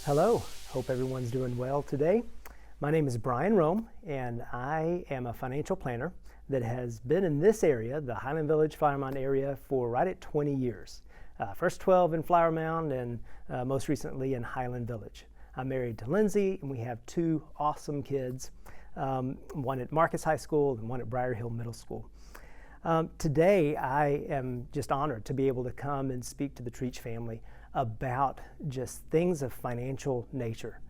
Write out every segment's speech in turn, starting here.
Hello, hope everyone's doing well today. My name is Brian Roome, and I am a financial planner that has been in this area, the Highland Village, Flower Mound area, for right at 20 years. First 12 in Flower Mound and most recently in Highland Village. I'm married to Lindsay, and we have two awesome kids, one at Marcus High School and one at Briar Hill Middle School. Today, I am just honored to be able to come and speak to the Trietsch family about just things of financial nature.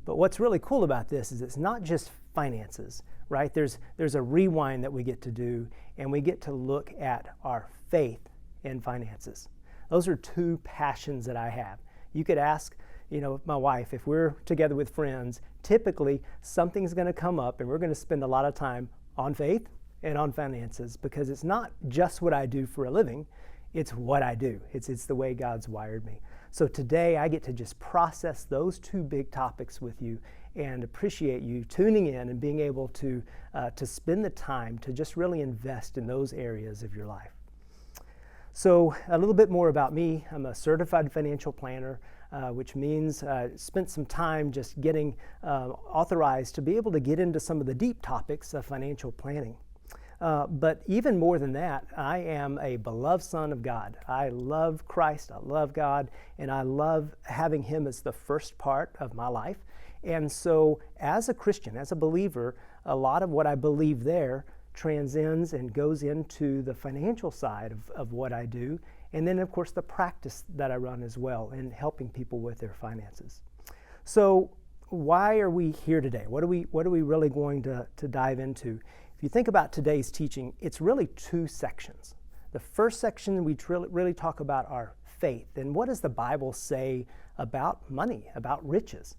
But what's really cool about this is it's not just finances, right? There's a rewind that we get to do, and we get to look at our faith in finances. Those are two passions that I have. You could ask, my wife, if we're together with friends, typically something's going to come up and we're going to spend a lot of time on faith and on finances, because it's not just what I do for a living, it's what I do. It's the way God's wired me. So today I get to just process those two big topics with you and appreciate you tuning in and being able to spend the time to just really invest in those areas of your life. So a little bit more about me. I'm a certified financial planner, which means I spent some time just getting authorized to be able to get into some of the deep topics of financial planning. But even more than that, I am a beloved son of God. I love Christ, I love God, and I love having Him as the first part of my life. And so as a Christian, as a believer, a lot of what I believe there transcends and goes into the financial side of what I do, and then of course the practice that I run as well in helping people with their finances. So why are we here today? What are we really going to dive into? If you think about today's teaching, it's really two sections. The first section, we really talk about our faith and what does the Bible say about money, about riches.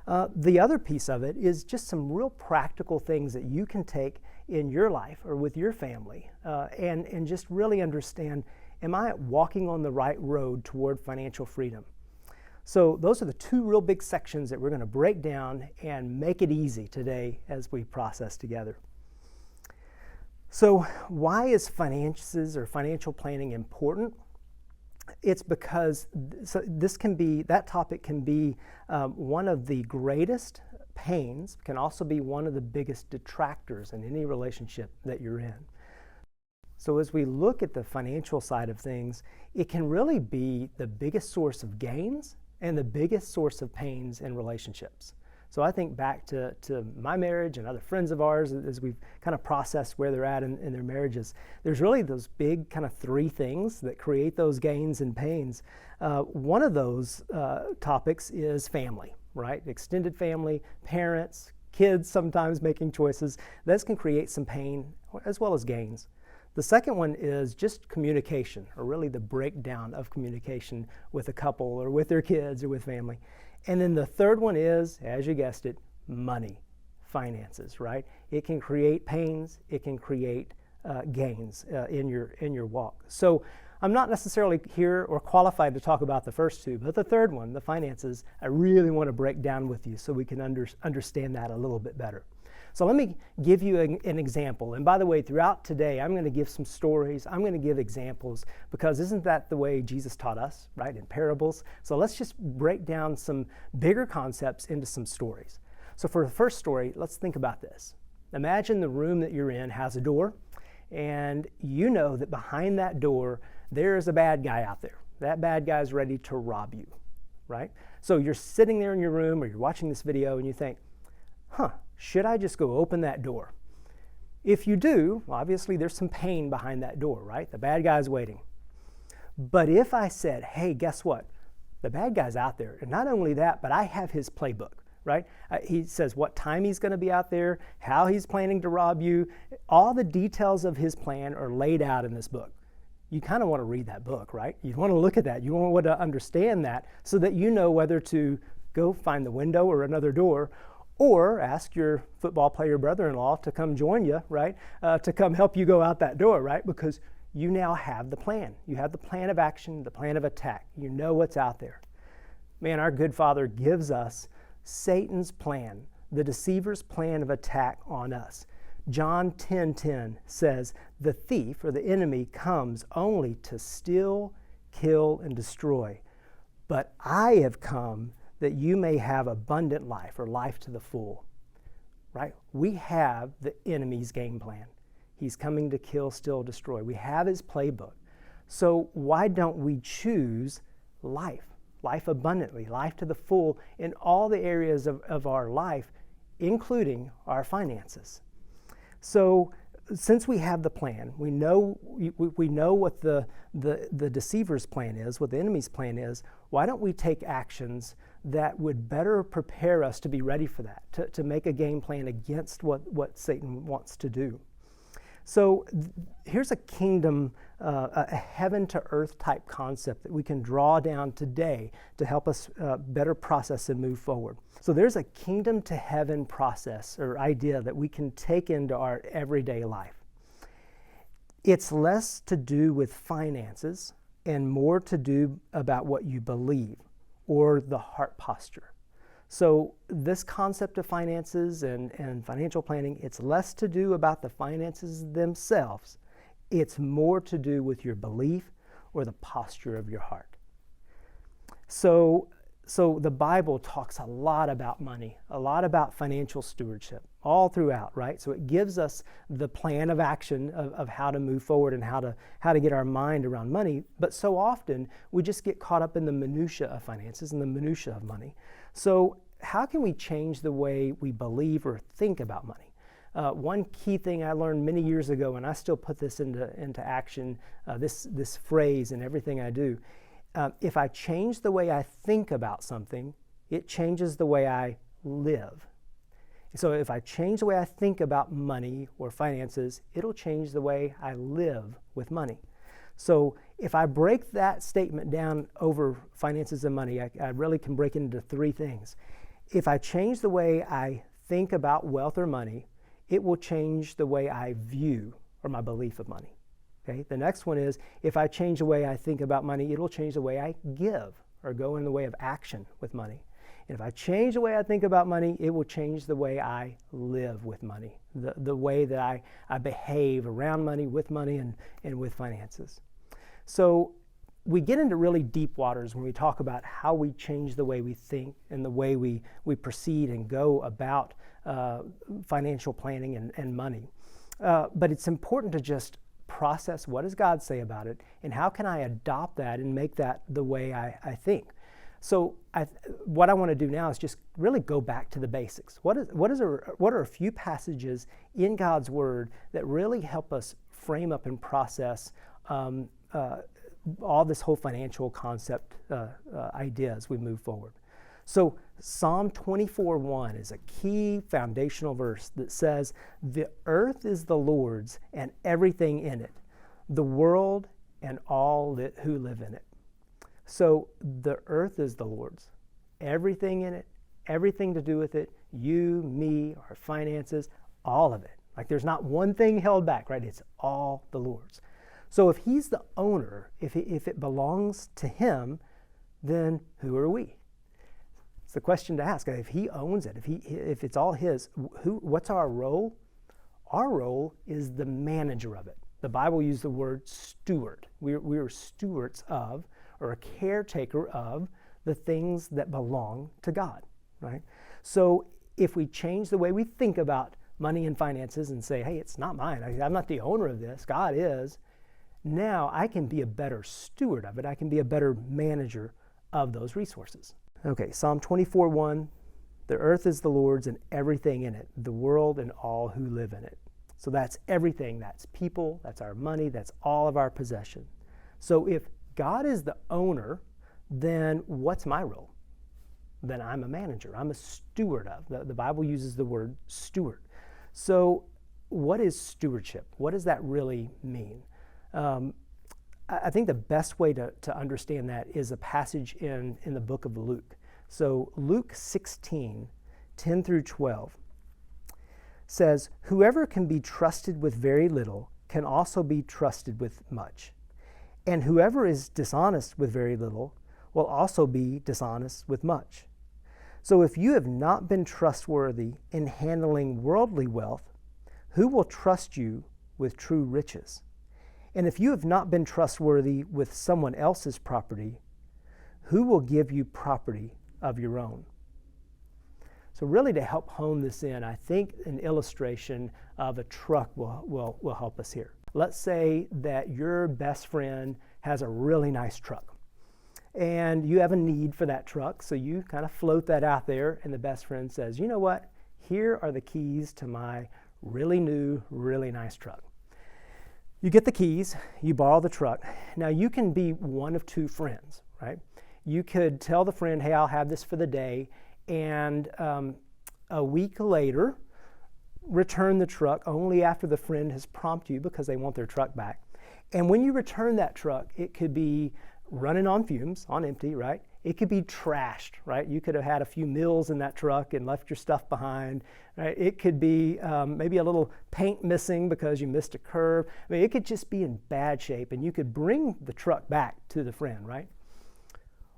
The other piece of it is just some real practical things that you can take in your life or with your family and just really understand, am I walking on the right road toward financial freedom? So those are the two real big sections that we're going to break down and make it easy today as we process together. So why is finances or financial planning important? It's because that topic can be one of the greatest pains, can also be one of the biggest detractors in any relationship that you're in. So as we look at the financial side of things, it can really be the biggest source of gains and the biggest source of pains in relationships. So I think back to my marriage and other friends of ours as we've kind of processed where they're at in their marriages. There's really those big kind of three things that create those gains and pains. One of those topics is family, right? Extended family, parents, kids sometimes making choices. This can create some pain as well as gains. The second one is just communication, or really the breakdown of communication with a couple or with their kids or with family. And then the third one is, as you guessed it, money, finances, right? It can create pains, it can create gains in your walk. So I'm not necessarily here or qualified to talk about the first two, but the third one, the finances, I really want to break down with you so we can understand that a little bit better. So let me give you an example. And by the way, throughout today, I'm going to give some stories. I'm going to give examples, because isn't that the way Jesus taught us, right, in parables? So let's just break down some bigger concepts into some stories. So for the first story, let's think about this. Imagine the room that you're in has a door, and you know that behind that door, there's a bad guy out there. That bad guy is ready to rob you, right? So you're sitting there in your room or you're watching this video and you think, should I just go open that door? If you do, well, obviously there's some pain behind that door, right? The bad guy's waiting. But if I said, hey, guess what? The bad guy's out there. And not only that, but I have his playbook, right? He says what time he's going to be out there, how he's planning to rob you. All the details of his plan are laid out in this book. You kind of want to read that book, right? You want to look at that. You want to understand that so that you know whether to go find the window or another door, or ask your football player brother-in-law to come join you, right? To come help you go out that door, right? Because you now have the plan. You have the plan of action, the plan of attack. You know what's out there. Man, our good Father gives us Satan's plan, the deceiver's plan of attack on us. John 10:10 says, the thief or the enemy comes only to steal, kill, and destroy. But I have come that you may have abundant life, or life to the full. Right? We have the enemy's game plan. He's coming to kill, steal, destroy. We have his playbook. So why don't we choose life? Life abundantly, life to the full in all the areas of our life, including our finances. So since we have the plan, we know what the deceiver's plan is, what the enemy's plan is, why don't we take actions that would better prepare us to be ready for that, to make a game plan against what Satan wants to do. So here's a kingdom, a heaven to earth type concept that we can draw down today to help us better process and move forward. So there's a kingdom to heaven process or idea that we can take into our everyday life. It's less to do with finances and more to do about what you believe or the heart posture. So this concept of finances and financial planning, it's less to do about the finances themselves. It's more to do with your belief or the posture of your heart. So the Bible talks a lot about money, a lot about financial stewardship, all throughout, right? So it gives us the plan of action of how to move forward and how to get our mind around money. But so often we just get caught up in the minutia of finances and the minutia of money. So how can we change the way we believe or think about money? One key thing I learned many years ago, and I still put this into action, this phrase in everything I do. If I change the way I think about something, it changes the way I live. So if I change the way I think about money or finances, it'll change the way I live with money. So if I break that statement down over finances and money, I really can break it into three things. If I change the way I think about wealth or money, it will change the way I view or my belief of money. Okay? The next one is, if I change the way I think about money, it'll change the way I give or go in the way of action with money. And if I change the way I think about money, it will change the way I live with money, the way that I behave around money, with money, and with finances. So we get into really deep waters when we talk about how we change the way we think and the way we proceed and go about financial planning and money. But it's important to just process, what does God say about it, and how can I adopt that and make that the way I think. So what I want to do now is just really go back to the basics. What are a few passages in God's Word that really help us frame up and process all this whole financial concept idea as we move forward? So Psalm 24:1 is a key foundational verse that says, "The earth is the Lord's and everything in it, the world and all who live in it." So the earth is the Lord's. Everything in it, everything to do with it, you, me, our finances, all of it. Like there's not one thing held back, right? It's all the Lord's. So if He's the owner, if it belongs to Him, then who are we? It's the question to ask. If He owns it, if it's all His, what's our role? Our role is the manager of it. The Bible uses the word steward. We are stewards of, or a caretaker of, the things that belong to God, right? So if we change the way we think about money and finances and say, hey, it's not mine. I'm not the owner of this. God is. Now I can be a better steward of it. I can be a better manager of those resources. Okay, Psalm 24:1, "The earth is the Lord's and everything in it, the world and all who live in it." So that's everything. That's people, that's our money, that's all of our possession. So if God is the owner, then what's my role? Then I'm a manager. I'm a steward of. The Bible uses the word steward. So what is stewardship? What does that really mean? I think the best way to understand that is a passage in the book of Luke. So Luke 16:10 through 12 says, "Whoever can be trusted with very little can also be trusted with much. And whoever is dishonest with very little will also be dishonest with much. So if you have not been trustworthy in handling worldly wealth, who will trust you with true riches? And if you have not been trustworthy with someone else's property, who will give you property of your own. So really, to help hone this in, I think an illustration of a truck will help us here. Let's say that your best friend has a really nice truck, and you have a need for that truck, so you kind of float that out there, and the best friend says, you know what, here are the keys to my really new, really nice truck. You get the keys, you borrow the truck. Now you can be one of two friends, right? You could tell the friend, hey, I'll have this for the day, and a week later, return the truck only after the friend has prompted you because they want their truck back. And when you return that truck, it could be running on fumes, on empty, right? It could be trashed, right? You could have had a few meals in that truck and left your stuff behind, right? It could be maybe a little paint missing because you missed a curve. I mean, it could just be in bad shape, and you could bring the truck back to the friend, right?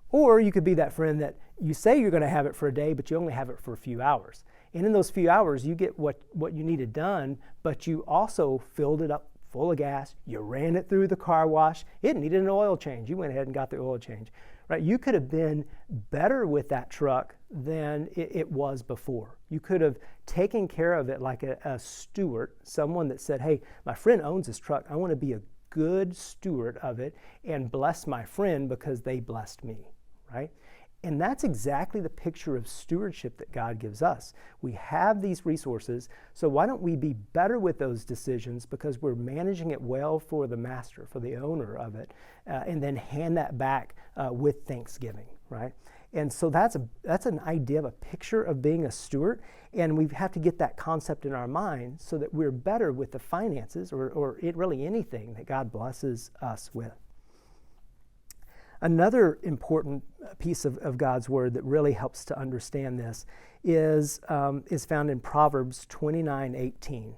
Or you could be that friend that you say you're going to have it for a day, but you only have it for a few hours. And in those few hours, you get what you needed done, but you also filled it up full of gas. You ran it through the car wash. It needed an oil change. You went ahead and got the oil change, right? You could have been better with that truck than it was before. You could have taken care of it like a steward, someone that said, hey, my friend owns this truck. I want to be a good steward of it and bless my friend because they blessed me, right? And that's exactly the picture of stewardship that God gives us. We have these resources, so why don't we be better with those decisions because we're managing it well for the master, for the owner of it, and then hand that back with thanksgiving, right? And so that's an idea of a picture of being a steward, and we have to get that concept in our mind so that we're better with the finances or really anything that God blesses us with. Another important piece of God's Word that really helps to understand this is found in Proverbs 29:18.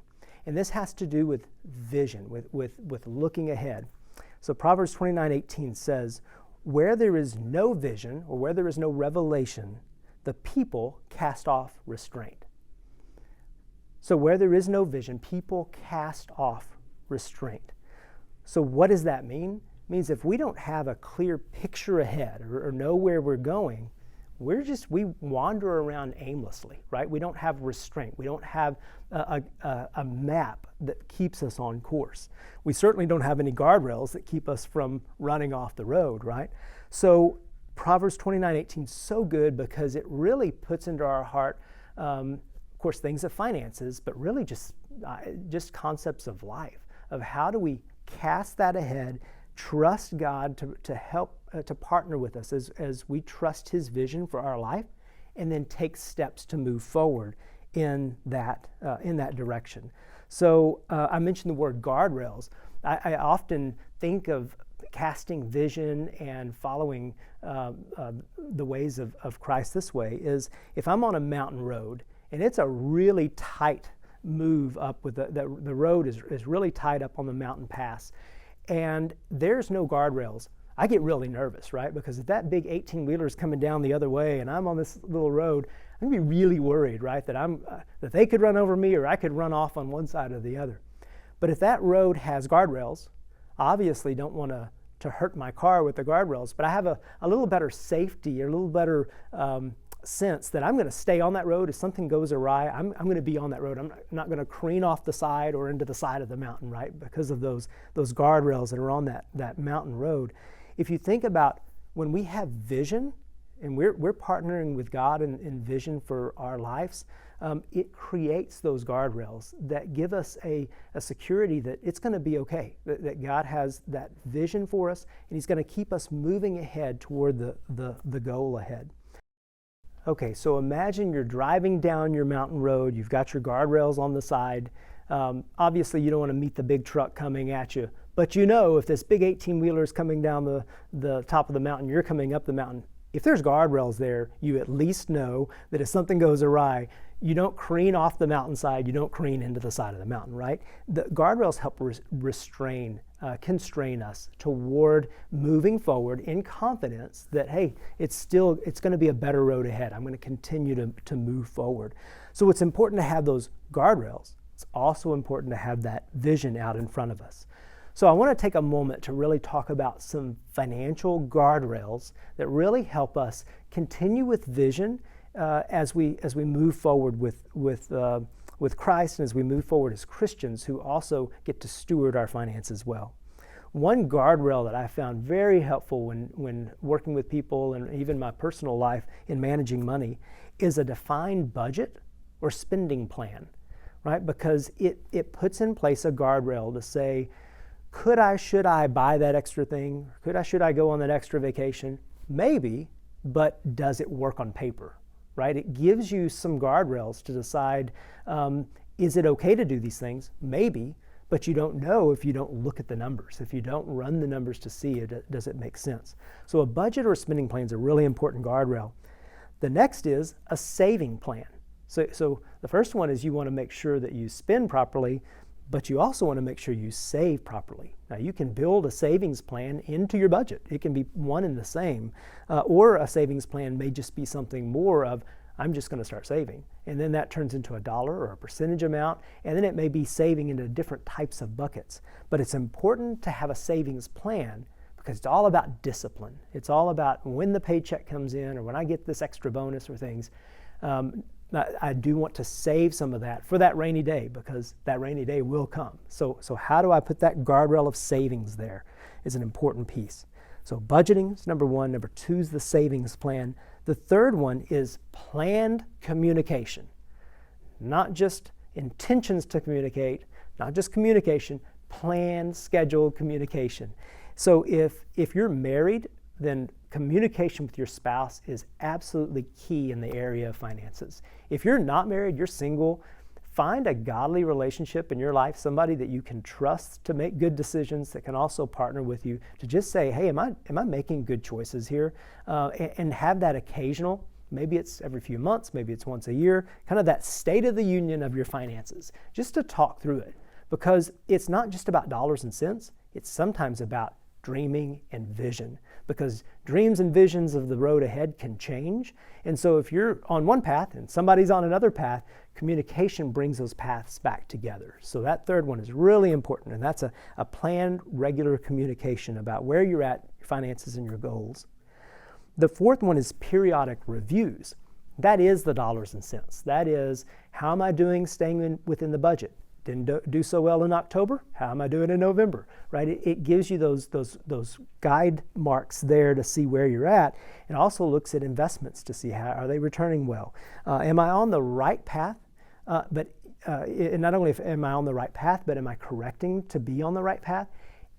And this has to do with vision, with looking ahead. So Proverbs 29:18 says, where there is no vision or where there is no revelation, the people cast off restraint. So where there is no vision, people cast off restraint. So what does that mean? It means if we don't have a clear picture ahead or know where we're going, we wander around aimlessly, right? We don't have restraint. We don't have a map that keeps us on course. We certainly don't have any guardrails that keep us from running off the road, right? So Proverbs 29:18 is so good because it really puts into our heart, of course, things of finances, but really just concepts of life, of how do we cast that ahead, trust God to help, to partner with us as we trust His vision for our life, and then take steps to move forward in that direction. So I mentioned the word guardrails. I often think of casting vision and following the ways of Christ this way is if I'm on a mountain road and it's a really tight move up with the road is really tight up on the mountain pass, and there's no guardrails, I get really nervous, right? Because if that big 18-wheeler is coming down the other way and I'm on this little road, I'm gonna be really worried, right? That they could run over me or I could run off on one side or the other. But if that road has guardrails, obviously don't want to hurt my car with the guardrails, but I have a little better safety or a little better sense that I'm going to stay on that road. If something goes awry, I'm going to be on that road. I'm not going to careen off the side or into the side of the mountain, right? Because of those guardrails that are on that mountain road. If you think about when we have vision and we're partnering with God in vision for our lives, it creates those guardrails that give us a security that it's going to be okay, that God has that vision for us and He's going to keep us moving ahead toward the goal ahead. Okay, so imagine you're driving down your mountain road, you've got your guardrails on the side. Obviously you don't want to meet the big truck coming at you, but you know if this big 18-wheeler is coming down the top of the mountain, you're coming up the mountain. If there's guardrails there, you at least know that if something goes awry, you don't careen off the mountainside, you don't careen into the side of the mountain, right? The guardrails help constrain us toward moving forward in confidence that, hey, it's going to be a better road ahead. I'm going to continue to move forward. So it's important to have those guardrails. It's also important to have that vision out in front of us. So I want to take a moment to really talk about some financial guardrails that really help us continue with vision as we move forward with Christ, and as we move forward as Christians who also get to steward our finances well. One guardrail that I found very helpful when working with people and even my personal life in managing money is a defined budget or spending plan, right? Because it puts in place a guardrail to say, should I buy that extra thing? Should I go on that extra vacation? Maybe, but does it work on paper, right? It gives you some guardrails to decide, is it okay to do these things? Maybe, but you don't know if you don't look at the numbers, if you don't run the numbers to see does it make sense. So a budget or a spending plan is a really important guardrail. The next is a saving plan. So the first one is you want to make sure that you spend properly, but you also want to make sure you save properly. Now you can build a savings plan into your budget. It can be one and the same, or a savings plan may just be something more of, I'm just going to start saving. And then that turns into a dollar or a percentage amount, and then it may be saving into different types of buckets. But it's important to have a savings plan because it's all about discipline. It's all about when the paycheck comes in or when I get this extra bonus or things, I do want to save some of that for that rainy day because that rainy day will come. So how do I put that guardrail of savings there is an important piece. So budgeting is number one. Number two is the savings plan. The third one is planned communication. Not just intentions to communicate, not just communication, planned, scheduled communication. So if you're married, then communication with your spouse is absolutely key in the area of finances. If you're not married, you're single, find a godly relationship in your life, somebody that you can trust to make good decisions, that can also partner with you to just say, hey, am I making good choices here? And have that occasional, maybe it's every few months, maybe it's once a year, kind of that state of the union of your finances, just to talk through it. Because it's not just about dollars and cents, it's sometimes about dreaming and vision, because dreams and visions of the road ahead can change. And so if you're on one path and somebody's on another path, communication brings those paths back together. So that third one is really important, and that's a planned, regular communication about where you're at, your finances and your goals. The fourth one is periodic reviews. That is the dollars and cents. That is, how am I doing staying within the budget? Didn't do so well in October. How am I doing in November? Right? It gives you those guide marks there to see where you're at. It also looks at investments to see how are they returning well. Am I on the right path? And not only am I on the right path, but am I correcting to be on the right path?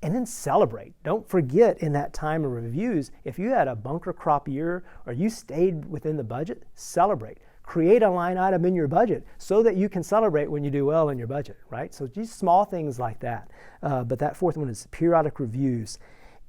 And then celebrate. Don't forget in that time of reviews, if you had a bunker crop year or you stayed within the budget, celebrate. Create a line item in your budget so that you can celebrate when you do well in your budget, right? So just small things like that. But that fourth one is periodic reviews.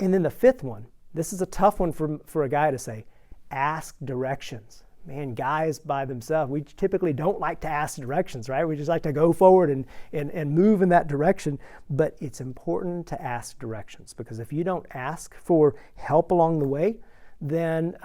And then the fifth one, this is a tough one for a guy to say, ask directions. Man, guys by themselves, we typically don't like to ask directions, right? We just like to go forward and move in that direction. But it's important to ask directions, because if you don't ask for help along the way, then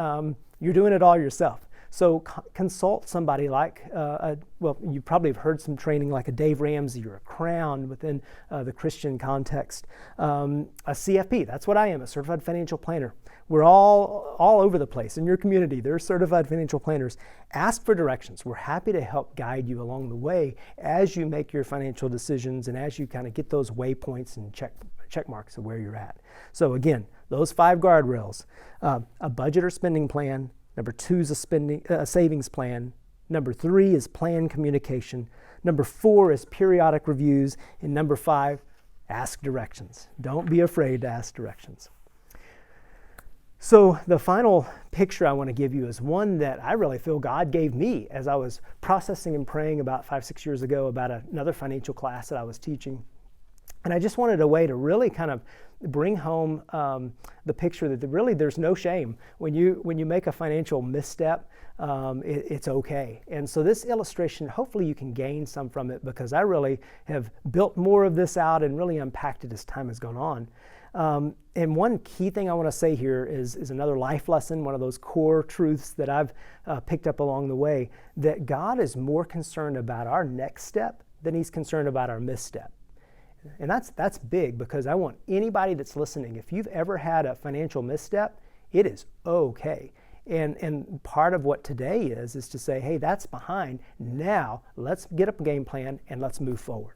you're doing it all yourself. So consult somebody like, you probably have heard some training like a Dave Ramsey or a Crown within the Christian context. A CFP, that's what I am, a Certified Financial Planner. We're all over the place in your community. There are certified financial planners. Ask for directions. We're happy to help guide you along the way as you make your financial decisions and as you kind of get those waypoints and check marks of where you're at. So again, those 5 guardrails, a budget or spending plan. Number 2 is a savings plan. Number 3 is planned communication. Number 4 is periodic reviews. And number 5, ask directions. Don't be afraid to ask directions. So the final picture I want to give you is one that I really feel God gave me as I was processing and praying about 5-6 years ago about another financial class that I was teaching. And I just wanted a way to really kind of bring home the picture that really there's no shame. When you make a financial misstep, it's okay. And so this illustration, hopefully you can gain some from it, because I really have built more of this out and really unpacked it as time has gone on. And one key thing I want to say here is another life lesson, one of those core truths that I've picked up along the way, that God is more concerned about our next step than He's concerned about our misstep. And that's big, because I want anybody that's listening, if you've ever had a financial misstep, it is okay. And part of what today is to say, hey, that's behind. Now let's get up a game plan and let's move forward.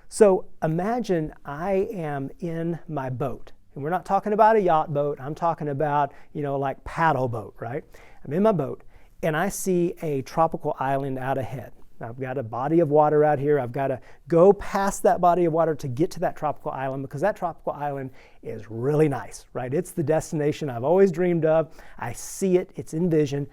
So imagine I am in my boat. And we're not talking about a yacht boat. I'm talking about, like paddle boat, right? I'm in my boat and I see a tropical island out ahead. I've got a body of water out here. I've got to go past that body of water to get to that tropical island, because that tropical island is really nice, right? It's the destination I've always dreamed of. I see it, it's in vision,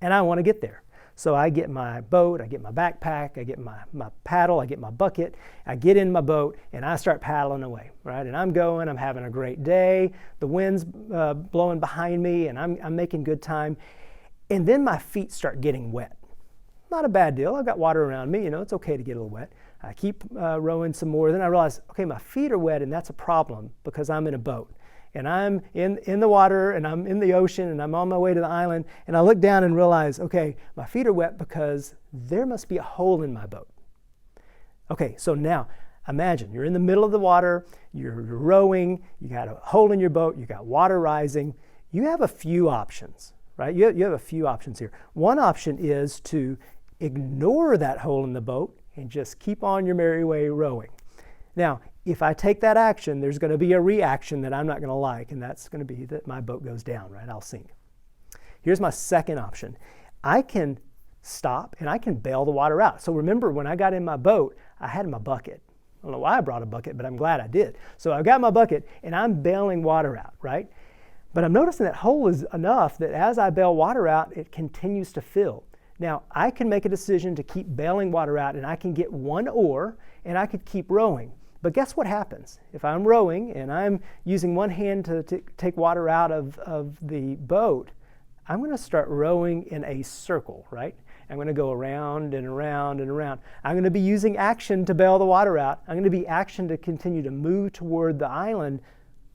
and I want to get there. So I get my boat, I get my backpack, I get my paddle, I get my bucket, I get in my boat, and I start paddling away, right? And I'm going, I'm having a great day, the wind's blowing behind me, and I'm making good time. And then my feet start getting wet. Not a bad deal. I've got water around me, it's okay to get a little wet. I keep rowing some more. Then I realize, okay, my feet are wet, and that's a problem because I'm in a boat. And I'm in the water, and I'm in the ocean, and I'm on my way to the island, and I look down and realize, okay, my feet are wet because there must be a hole in my boat. Okay, so now imagine you're in the middle of the water, you're rowing, you got a hole in your boat, you got water rising. You have a few options, right? You have a few options here. One option is to ignore that hole in the boat and just keep on your merry way rowing. Now, if I take that action, there's going to be a reaction that I'm not going to like, and that's going to be that my boat goes down, right? I'll sink. Here's my second option. I can stop and I can bail the water out. So remember, when I got in my boat, I had my bucket. I don't know why I brought a bucket, but I'm glad I did. So I've got my bucket and I'm bailing water out, right? But I'm noticing that hole is enough that as I bail water out, it continues to fill. Now, I can make a decision to keep bailing water out, and I can get one oar and I could keep rowing. But guess what happens? If I'm rowing and I'm using one hand to take water out of the boat, I'm going to start rowing in a circle, right? I'm going to go around and around and around. I'm going to be using action to bail the water out. I'm going to be action to continue to move toward the island,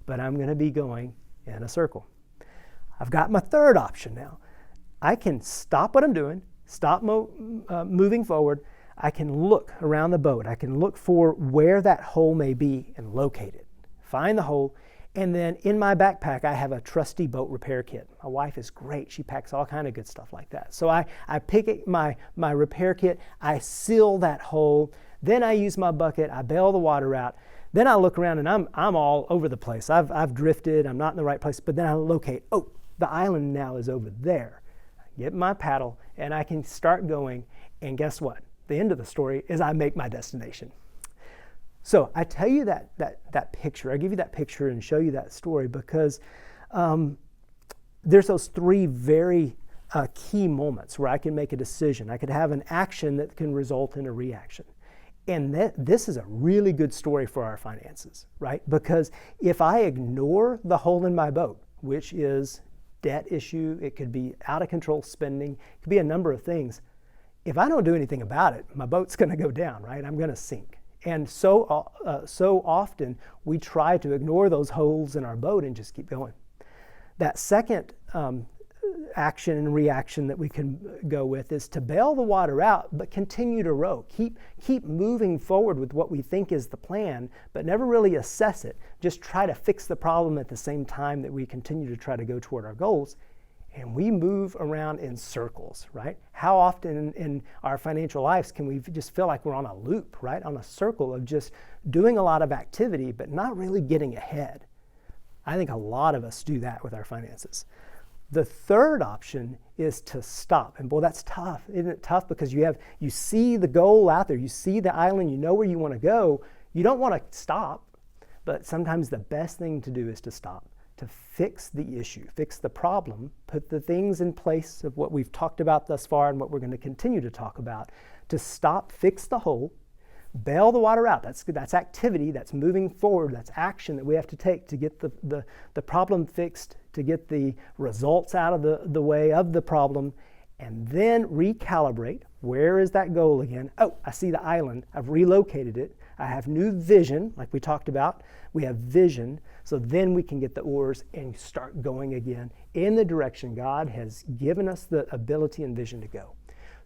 but I'm going to be going in a circle. I've got my third option now. I can stop what I'm doing, stop moving forward. I can look around the boat. I can look for where that hole may be and locate it. Find the hole, and then in my backpack I have a trusty boat repair kit. My wife is great. She packs all kind of good stuff like that. So I pick my repair kit, I seal that hole, then I use my bucket, I bail the water out. Then I look around and I'm all over the place. I've drifted, I'm not in the right place, but then I locate, oh, the island now is over there. I get my paddle and I can start going, and guess what? The end of the story is I make my destination. So I tell you that picture, I give you that picture and show you that story because there's those three very key moments where I can make a decision. I could have an action that can result in a reaction. And this is a really good story for our finances, right? Because if I ignore the hole in my boat, which is debt issue, it could be out of control spending, it could be a number of things. If I don't do anything about it, my boat's going to go down, right? I'm going to sink. And so often we try to ignore those holes in our boat and just keep going. That second action and reaction that we can go with is to bail the water out, but continue to row. Keep moving forward with what we think is the plan, but never really assess it. Just try to fix the problem at the same time that we continue to try to go toward our goals. And we move around in circles, right? How often in our financial lives can we just feel like we're on a loop, right? On a circle of just doing a lot of activity, but not really getting ahead. I think a lot of us do that with our finances. The third option is to stop. And boy, that's tough. Isn't it tough? Because you see the goal out there, you see the island, you know where you want to go. You don't want to stop, but sometimes the best thing to do is to stop, to fix the issue, fix the problem, put the things in place of what we've talked about thus far and what we're going to continue to talk about, to stop, fix the hole, bail the water out. That's activity, that's moving forward, that's action that we have to take to get the problem fixed, to get the results out of the way of the problem, and then recalibrate. Where is that goal again? Oh, I see the island. I've relocated it. I have new vision, like we talked about. We have vision, so then we can get the oars and start going again in the direction God has given us the ability and vision to go.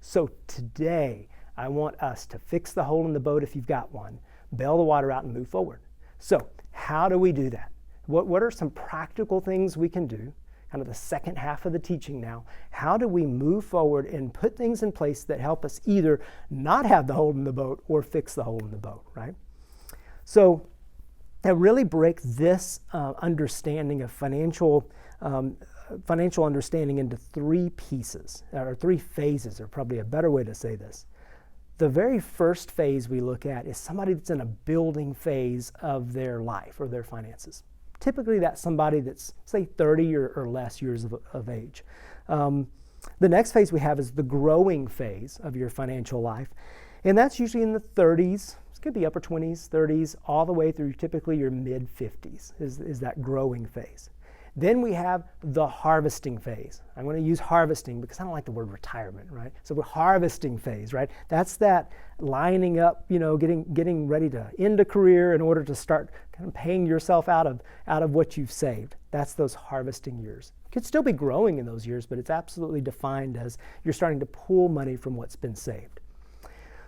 So today, I want us to fix the hole in the boat if you've got one, bail the water out and move forward. So how do we do that? What are some practical things we can do? Kind of the second half of the teaching now. How do we move forward and put things in place that help us either not have the hole in the boat or fix the hole in the boat, right? So I really break this understanding of financial understanding into three pieces, or three phases, or probably a better way to say this. The very first phase we look at is somebody that's in a building phase of their life or their finances. Typically that's somebody that's, say, 30 or less years of age. The next phase we have is the growing phase of your financial life, and that's usually in the 30s. It could be upper 20s, 30s, all the way through typically your mid-50s is that growing phase. Then we have the harvesting phase. I'm going to use harvesting because I don't like the word retirement, right? So we're harvesting phase, right? That's that lining up, getting ready to end a career in order to start kind of paying yourself out of what you've saved. That's those harvesting years. You could still be growing in those years, but it's absolutely defined as you're starting to pull money from what's been saved.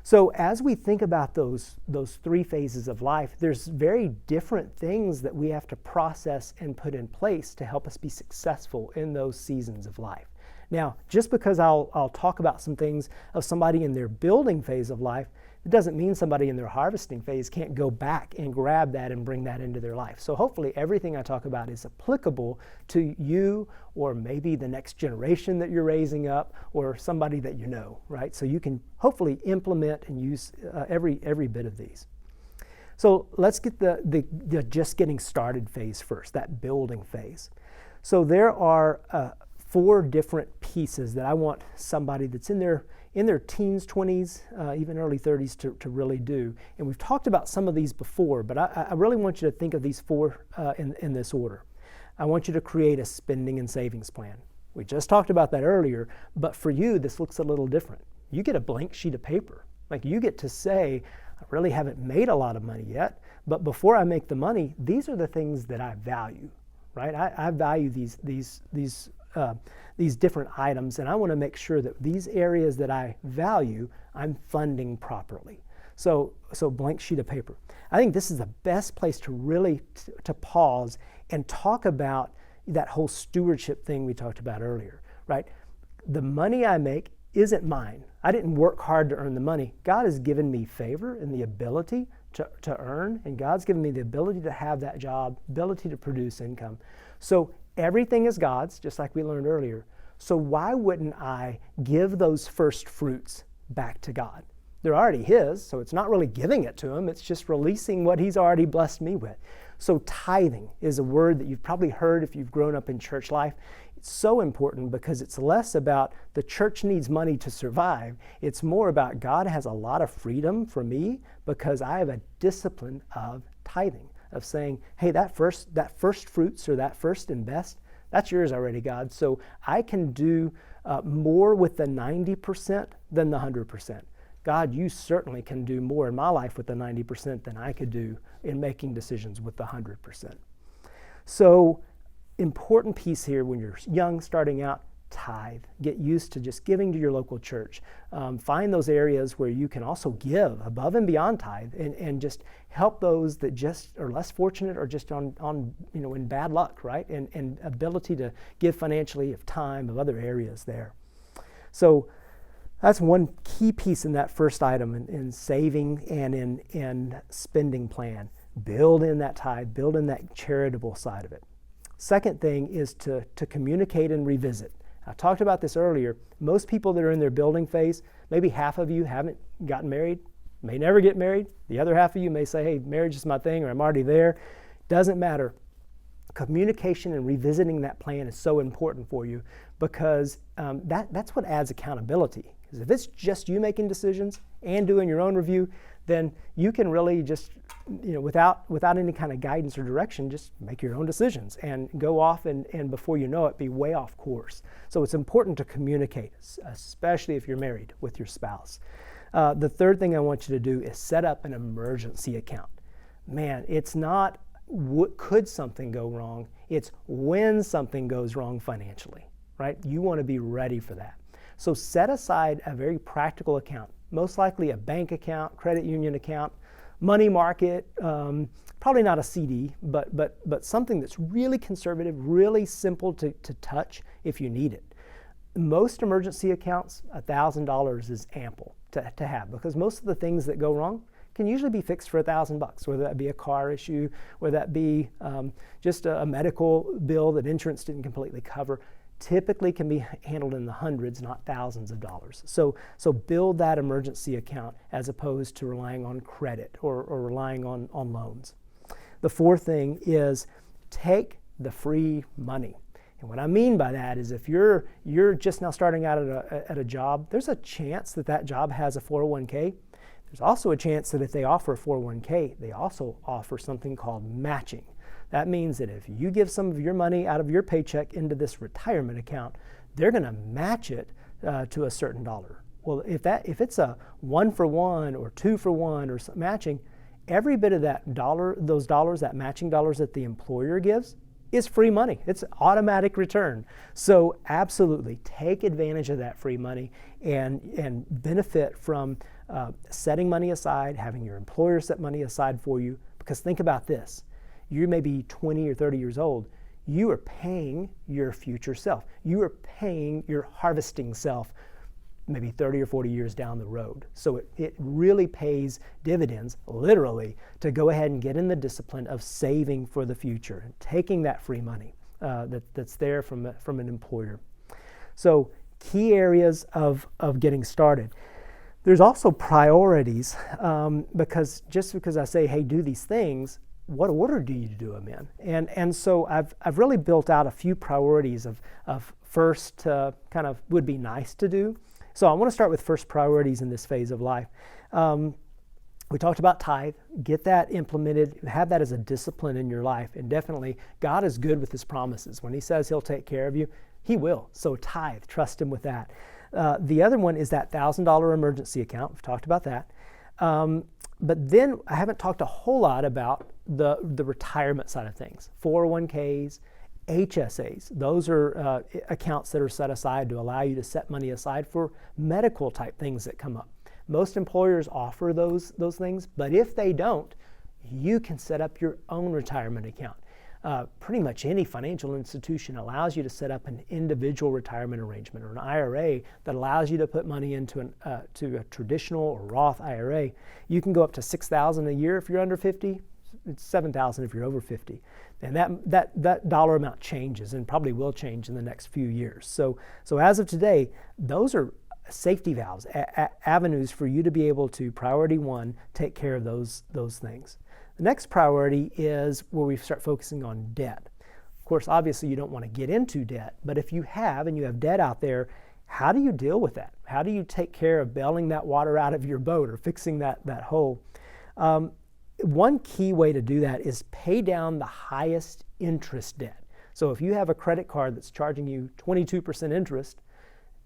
So as we think about those three phases of life, there's very different things that we have to process and put in place to help us be successful in those seasons of life. Now, just because I'll talk about some things of somebody in their building phase of life, it doesn't mean somebody in their harvesting phase can't go back and grab that and bring that into their life. So hopefully everything I talk about is applicable to you or maybe the next generation that you're raising up or somebody that you know, right? So you can hopefully implement and use every bit of these. So let's get the just getting started phase first, that building phase. So there are 4 different pieces that I want somebody that's in their teens, 20s, even early 30s to really do. And we've talked about some of these before, but I really want you to think of these 4 in this order. I want you to create a spending and savings plan. We just talked about that earlier, but for you, this looks a little different. You get a blank sheet of paper. Like you get to say, I really haven't made a lot of money yet, but before I make the money, these are the things that I value, right? I value these different items, and I want to make sure that these areas that I value, I'm funding properly. So blank sheet of paper. I think this is the best place to really to pause and talk about that whole stewardship thing we talked about earlier, right? The money I make isn't mine. I didn't work hard to earn the money. God has given me favor and the ability to earn, and God's given me the ability to have that job, ability to produce income. So everything is God's, just like we learned earlier. So why wouldn't I give those first fruits back to God? They're already His, so it's not really giving it to Him. It's just releasing what He's already blessed me with. So tithing is a word that you've probably heard if you've grown up in church life. It's so important because it's less about the church needs money to survive. It's more about God has a lot of freedom for me because I have a discipline of tithing, of saying, hey, that first fruits or that first invest, that's yours already, God. So I can do more with the 90% than the 100%. God, you certainly can do more in my life with the 90% than I could do in making decisions with the 100%. So important piece here when you're young, starting out, tithe. Get used to just giving to your local church. Find those areas where you can also give above and beyond tithe and just help those that just are less fortunate or just on in bad luck, right? And ability to give financially, of time, of other areas there. So that's one key piece in that first item in saving and in spending plan. Build in that tithe, build in that charitable side of it. Second thing is to communicate and revisit. I talked about this earlier. Most people that are in their building phase, maybe half of you haven't gotten married, may never get married. The other half of you may say, hey, marriage is my thing, or I'm already there. Doesn't matter. Communication and revisiting that plan is so important for you because that's what adds accountability. Because if it's just you making decisions and doing your own review, then you can really just, without any kind of guidance or direction, just make your own decisions and go off and before you know it, be way off course. So it's important to communicate, especially if you're married with your spouse. The third thing I want you to do is set up an emergency account. Man, it's not could something go wrong, it's when something goes wrong financially, right? You want to be ready for that. So set aside a very practical account, most likely a bank account, credit union account, money market, probably not a CD, but something that's really conservative, really simple to touch if you need it. Most emergency accounts, $1,000 is ample to have, because most of the things that go wrong can usually be fixed for $1,000, whether that be a car issue, whether that be just a medical bill that insurance didn't completely cover. Typically can be handled in the hundreds, not thousands of dollars. So build that emergency account as opposed to relying on credit or relying on loans. The fourth thing is take the free money. And what I mean by that is if you're just now starting out at a job, there's a chance that job has a 401k. There's also a chance that if they offer a 401k, they also offer something called matching. That means that if you give some of your money out of your paycheck into this retirement account, they're going to match it to a certain dollar. Well, if it's a 1-for-1 or 2-for-1 or matching, every bit of that dollar, those dollars, that matching dollars that the employer gives, is free money. It's automatic return. So absolutely take advantage of that free money and benefit from setting money aside, having your employer set money aside for you. Because think about this. You may be 20 or 30 years old. You are paying your future self. You are paying your harvesting self maybe 30 or 40 years down the road. So it really pays dividends, literally, to go ahead and get in the discipline of saving for the future and taking that free money that's there from an employer. So key areas of getting started. There's also priorities, because just because I say, hey, do these things, what order do you do them in? And so I've really built out a few priorities of first kind of would be nice to do. So I want to start with first priorities in this phase of life. We talked about tithe. Get that implemented. Have that as a discipline in your life. And definitely, God is good with His promises. When He says He'll take care of you, He will. So tithe. Trust Him with that. The other one is that $1,000 emergency account. We've talked about that. But then I haven't talked a whole lot about the retirement side of things. 401ks, HSAs. Those are accounts that are set aside to allow you to set money aside for medical type things that come up. Most employers offer those things, but if they don't, you can set up your own retirement account. Pretty much any financial institution allows you to set up an individual retirement arrangement or an IRA that allows you to put money into to a traditional or Roth IRA. You can go up to $6,000 a year if you're under 50. It's $7,000 if you're over 50. And that dollar amount changes and probably will change in the next few years. So as of today, those are safety valves, avenues for you to be able to, priority one, take care of those things. The next priority is where we start focusing on debt. Of course, obviously you don't want to get into debt, but if you have debt out there, how do you deal with that? How do you take care of bailing that water out of your boat or fixing that hole? One key way to do that is pay down the highest interest debt. So if you have a credit card that's charging you 22% interest,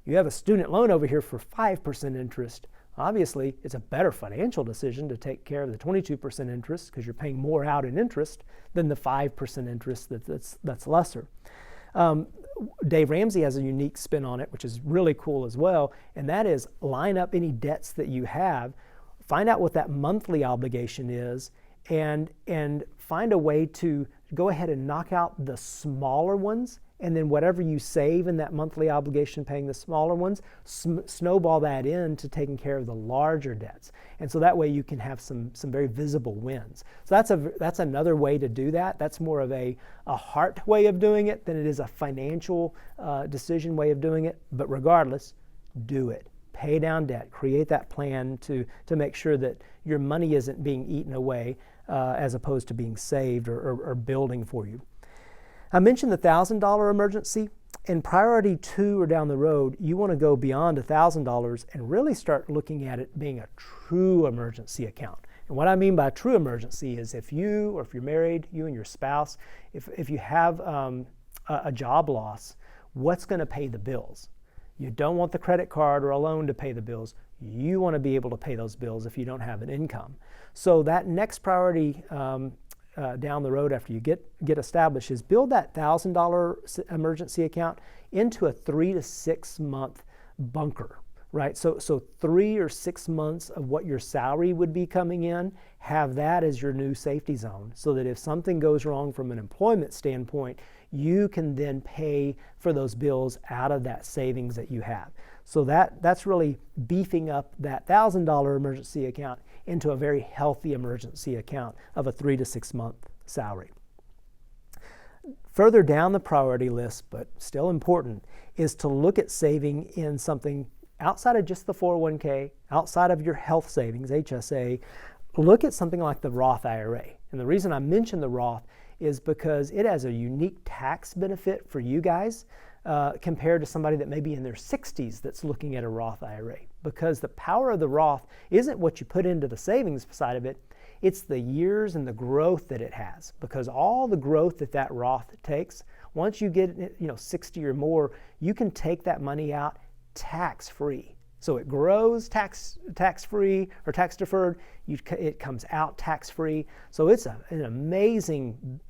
you have a student loan over here for 5% interest, obviously it's a better financial decision to take care of the 22% interest because you're paying more out in interest than the 5% interest that's lesser. Dave Ramsey has a unique spin on it, which is really cool as well, and that is line up any debts that you have, find out what that monthly obligation is, and find a way to go ahead and knock out the smaller ones, and then whatever you save in that monthly obligation paying the smaller ones, snowball that into taking care of the larger debts. And so that way you can have some very visible wins. So that's another way to do that. That's more of a heart way of doing it than it is a financial decision way of doing it. But regardless, do it. Pay down debt. Create that plan to make sure that your money isn't being eaten away as opposed to being saved or building for you. I mentioned the $1,000 emergency. In priority 2 or down the road, you want to go beyond $1,000 and really start looking at it being a true emergency account. And what I mean by true emergency is if you, or if you're married, you and your spouse, if you have a job loss, what's going to pay the bills? You don't want the credit card or a loan to pay the bills. You want to be able to pay those bills if you don't have an income. So that next priority down the road after you get established is build that $1,000 emergency account into a 3 to 6 month bunker. right? So 3 or 6 months of what your salary would be coming in, have that as your new safety zone, so that if something goes wrong from an employment standpoint, you can then pay for those bills out of that savings that you have. So that's really beefing up that $1,000 emergency account into a very healthy emergency account of a 3 to 6 month salary. Further down the priority list, but still important, is to look at saving in something outside of just the 401k, outside of your health savings, HSA. Look at something like the Roth IRA. And the reason I mention the Roth is because it has a unique tax benefit for you guys compared to somebody that may be in their 60s that's looking at a Roth IRA. Because the power of the Roth isn't what you put into the savings side of it, it's the years and the growth that it has. Because all the growth that Roth takes, once you get 60 or more, you can take that money out tax-free. So it grows tax-free or tax-deferred. It comes out tax-free. So it's an amazing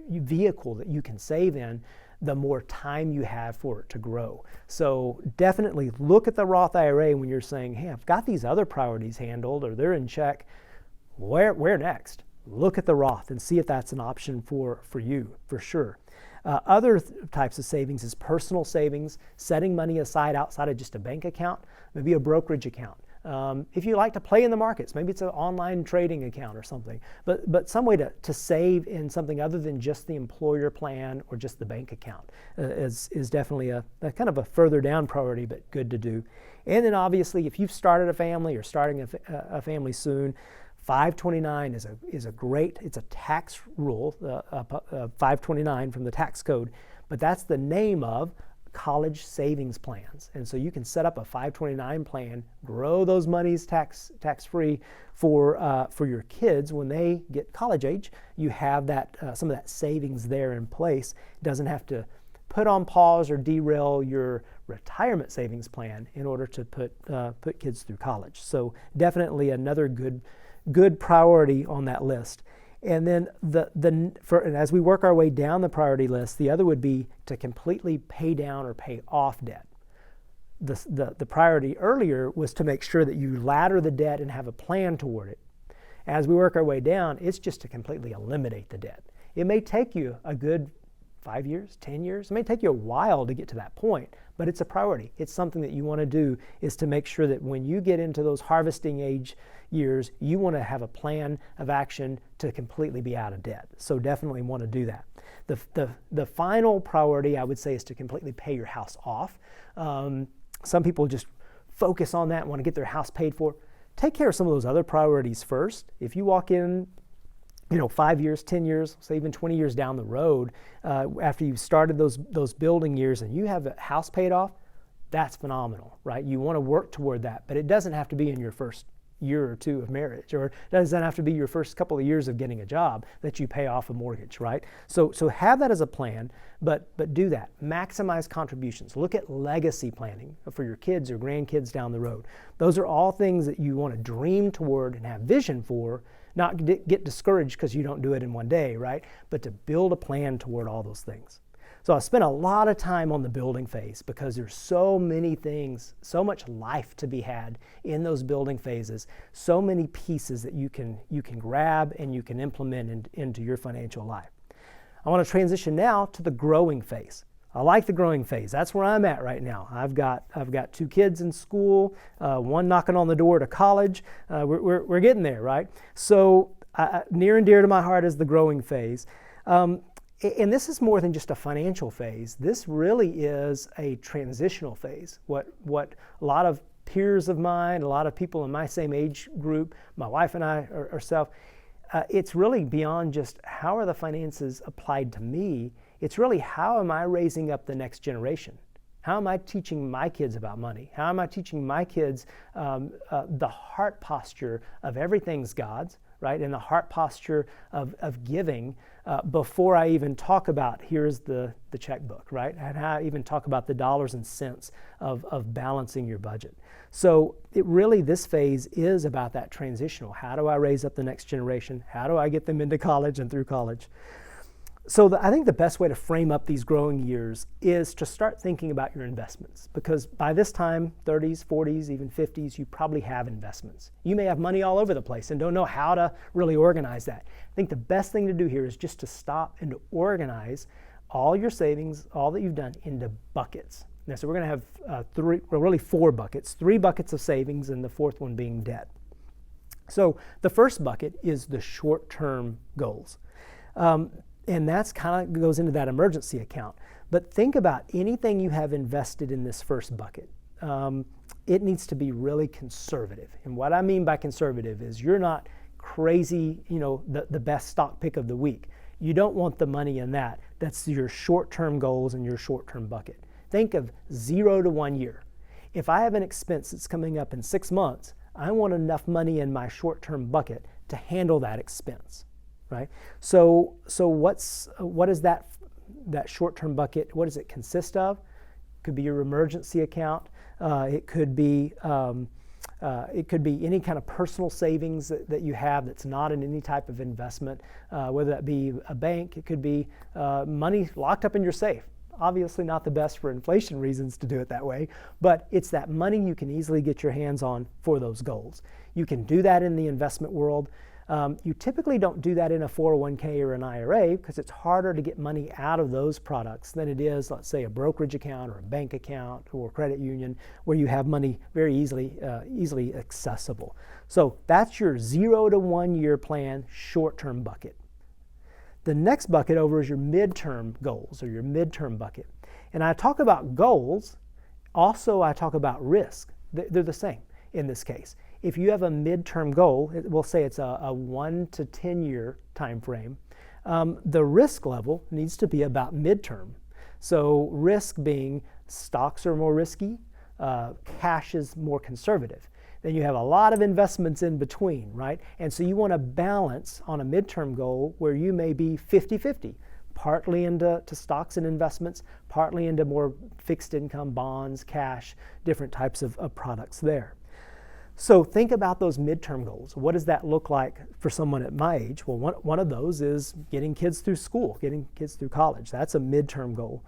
vehicle that you can save in the more time you have for it to grow. So definitely look at the Roth IRA when you're saying, hey, I've got these other priorities handled or they're in check. Where next? Look at the Roth and see if that's an option for you, for sure. Other types of savings is personal savings, setting money aside outside of just a bank account, maybe a brokerage account. If you like to play in the markets, maybe it's an online trading account or something, but some way to save in something other than just the employer plan or just the bank account is definitely a kind of a further down priority, but good to do. And then obviously if you've started a family or starting a family soon, 529 is a great, it's a tax rule, 529 from the tax code, but that's the name of college savings plans. And so you can set up a 529 plan, grow those monies tax-free for your kids when they get college age. You have that some of that savings there in place. It doesn't have to put on pause or derail your retirement savings plan in order to put kids through college. So definitely another good priority on that list. And then and as we work our way down the priority list, the other would be to completely pay down or pay off debt. The priority earlier was to make sure that you ladder the debt and have a plan toward it. As we work our way down, it's just to completely eliminate the debt. It may take you a good 5 years, 10 years. It may take you a while to get to that point, but it's a priority. It's something that you want to do, is to make sure that when you get into those harvesting age years, you want to have a plan of action to completely be out of debt. So definitely want to do that. The final priority, I would say, is to completely pay your house off. Some people just focus on that and want to get their house paid for. Take care of some of those other priorities first. If you walk in 5 years, 10 years, say even 20 years down the road, after you've started those building years and you have a house paid off, that's phenomenal, right? You want to work toward that, but it doesn't have to be in your first year or two of marriage, or it doesn't have to be your first couple of years of getting a job that you pay off a mortgage, right? So have that as a plan, but do that. Maximize contributions. Look at legacy planning for your kids or grandkids down the road. Those are all things that you want to dream toward and have vision for, not get discouraged because you don't do it in one day, right? But to build a plan toward all those things. So I spent a lot of time on the building phase because there's so many things, so much life to be had in those building phases, so many pieces that you can grab and you can implement into your financial life. I want to transition now to the growing phase. I like the growing phase. That's where I'm at right now. I've got 2 kids in school, one knocking on the door to college. We're getting there, right? So near and dear to my heart is the growing phase. And this is more than just a financial phase. This really is a transitional phase. What a lot of peers of mine, a lot of people in my same age group, my wife and I ourselves, it's really beyond just how are the finances applied to me. It's really how am I raising up the next generation? How am I teaching my kids about money? How am I teaching my kids the heart posture of everything's God's, right? And the heart posture of giving before I even talk about here's the checkbook, right? And how I even talk about the dollars and cents of balancing your budget. So this phase is about that transitional. How do I raise up the next generation? How do I get them into college and through college? I think the best way to frame up these growing years is to start thinking about your investments, because by this time, 30s, 40s, even 50s, you probably have investments. You may have money all over the place and don't know how to really organize that. I think the best thing to do here is just to stop and to organize all your savings, all that you've done, into buckets. Now, so we're going to have four buckets, 3 buckets of savings and the fourth one being debt. So the first bucket is the short-term goals. And that's kind of goes into that emergency account. But think about anything you have invested in this first bucket. It needs to be really conservative. And what I mean by conservative is you're not crazy, the best stock pick of the week. You don't want the money in that. That's your short-term goals and your short-term bucket. Think of 0 to 1 year. If I have an expense that's coming up in 6 months, I want enough money in my short-term bucket to handle that expense. Right. So what is that short-term bucket? What does it consist of? It could be your emergency account. It could be any kind of personal savings that you have that's not in any type of investment, whether that be a bank. It could be money locked up in your safe. Obviously not the best for inflation reasons to do it that way, but it's that money you can easily get your hands on for those goals. You can do that in the investment world. You typically don't do that in a 401k or an IRA because it's harder to get money out of those products than it is, let's say, a brokerage account or a bank account or a credit union where you have money very easily accessible. So that's your 0 to 1 year plan short-term bucket. The next bucket over is your midterm goals or your midterm bucket. And I talk about goals, also I talk about risk. They're the same in this case. If you have a midterm goal, we'll say it's a 1 to 10 year time frame, the risk level needs to be about midterm. So risk being stocks are more risky, cash is more conservative. Then you have a lot of investments in between, right? And so you want to balance on a midterm goal where you may be 50-50, partly into stocks and investments, partly into more fixed income, bonds, cash, different types of products there. So think about those midterm goals. What does that look like for someone at my age? Well, one of those is getting kids through school, getting kids through college. That's a midterm goal.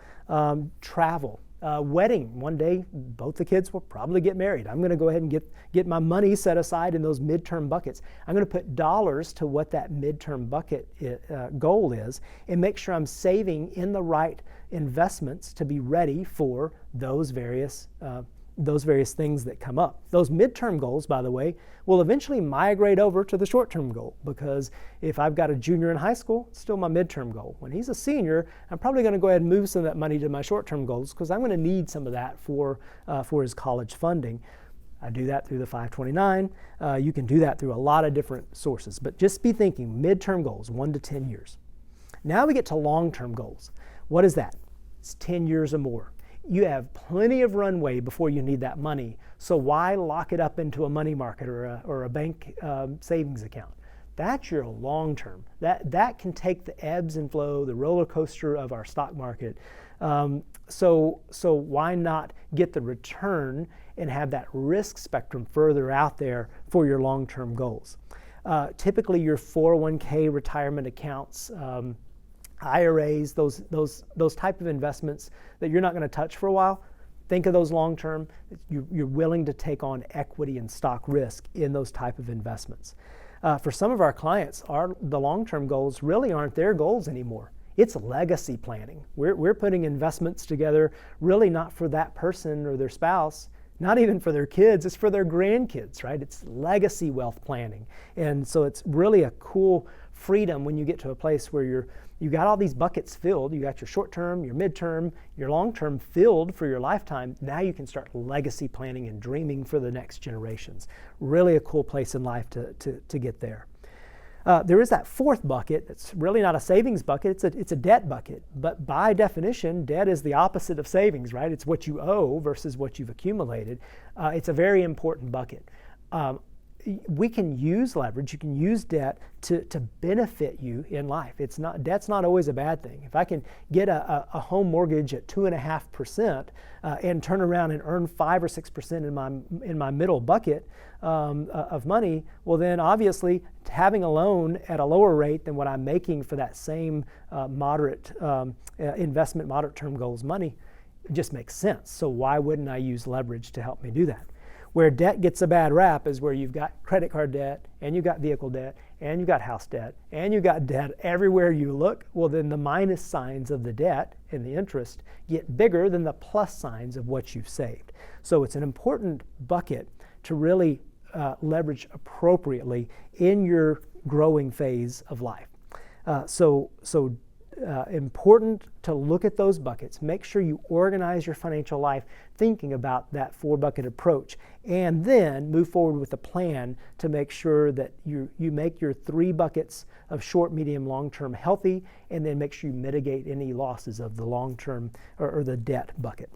Travel, wedding. One day, both the kids will probably get married. I'm going to go ahead and get my money set aside in those midterm buckets. I'm going to put dollars to what that midterm bucket goal is and make sure I'm saving in the right investments to be ready for those various things that come up. Those midterm goals, by the way, will eventually migrate over to the short-term goal, because if I've got a junior in high school, it's still my midterm goal. When he's a senior, I'm probably going to go ahead and move some of that money to my short-term goals because I'm going to need some of that for his college funding. I do that through the 529. You can do that through a lot of different sources, but just be thinking midterm goals, 1 to 10 years. Now we get to long-term goals. What is that? It's 10 years or more. You have plenty of runway before you need that money, so why lock it up into a money market or a bank savings account? That's your long term. That can take the ebbs and flow, the roller coaster of our stock market. So why not get the return and have that risk spectrum further out there for your long-term goals? Typically, your 401k retirement accounts, IRAs, those type of investments that you're not going to touch for a while, think of those long term. You're willing to take on equity and stock risk in those type of investments. For some of our clients, the long term goals really aren't their goals anymore. It's legacy planning. We're putting investments together really not for that person or their spouse, not even for their kids, it's for their grandkids, right? It's legacy wealth planning. And so it's really a cool freedom when you get to a place where you got all these buckets filled. You got your short term, your midterm, your long term filled for your lifetime. Now you can start legacy planning and dreaming for the next generations. Really a cool place in life to get there. There is that fourth bucket. It's really not a savings bucket. It's a debt bucket. But by definition, debt is the opposite of savings, right? It's what you owe versus what you've accumulated. It's a very important bucket. we can use leverage, you can use debt to benefit you in life. Debt's not always a bad thing. If I can get a home mortgage at 2.5% and turn around and earn 5 or 6% in my middle bucket of money, well then obviously having a loan at a lower rate than what I'm making for that same moderate investment, moderate term goals money, it just makes sense. So why wouldn't I use leverage to help me do that? Where debt gets a bad rap is where you've got credit card debt, and you've got vehicle debt, and you've got house debt, and you've got debt everywhere you look. Well, then the minus signs of the debt and the interest get bigger than the plus signs of what you've saved. So it's an important bucket to really leverage appropriately in your growing phase of life. Important to look at those buckets. Make sure you organize your financial life thinking about that 4-bucket approach, and then move forward with a plan to make sure that you make your 3 buckets of short, medium, long-term healthy, and then make sure you mitigate any losses of the long-term or the debt bucket.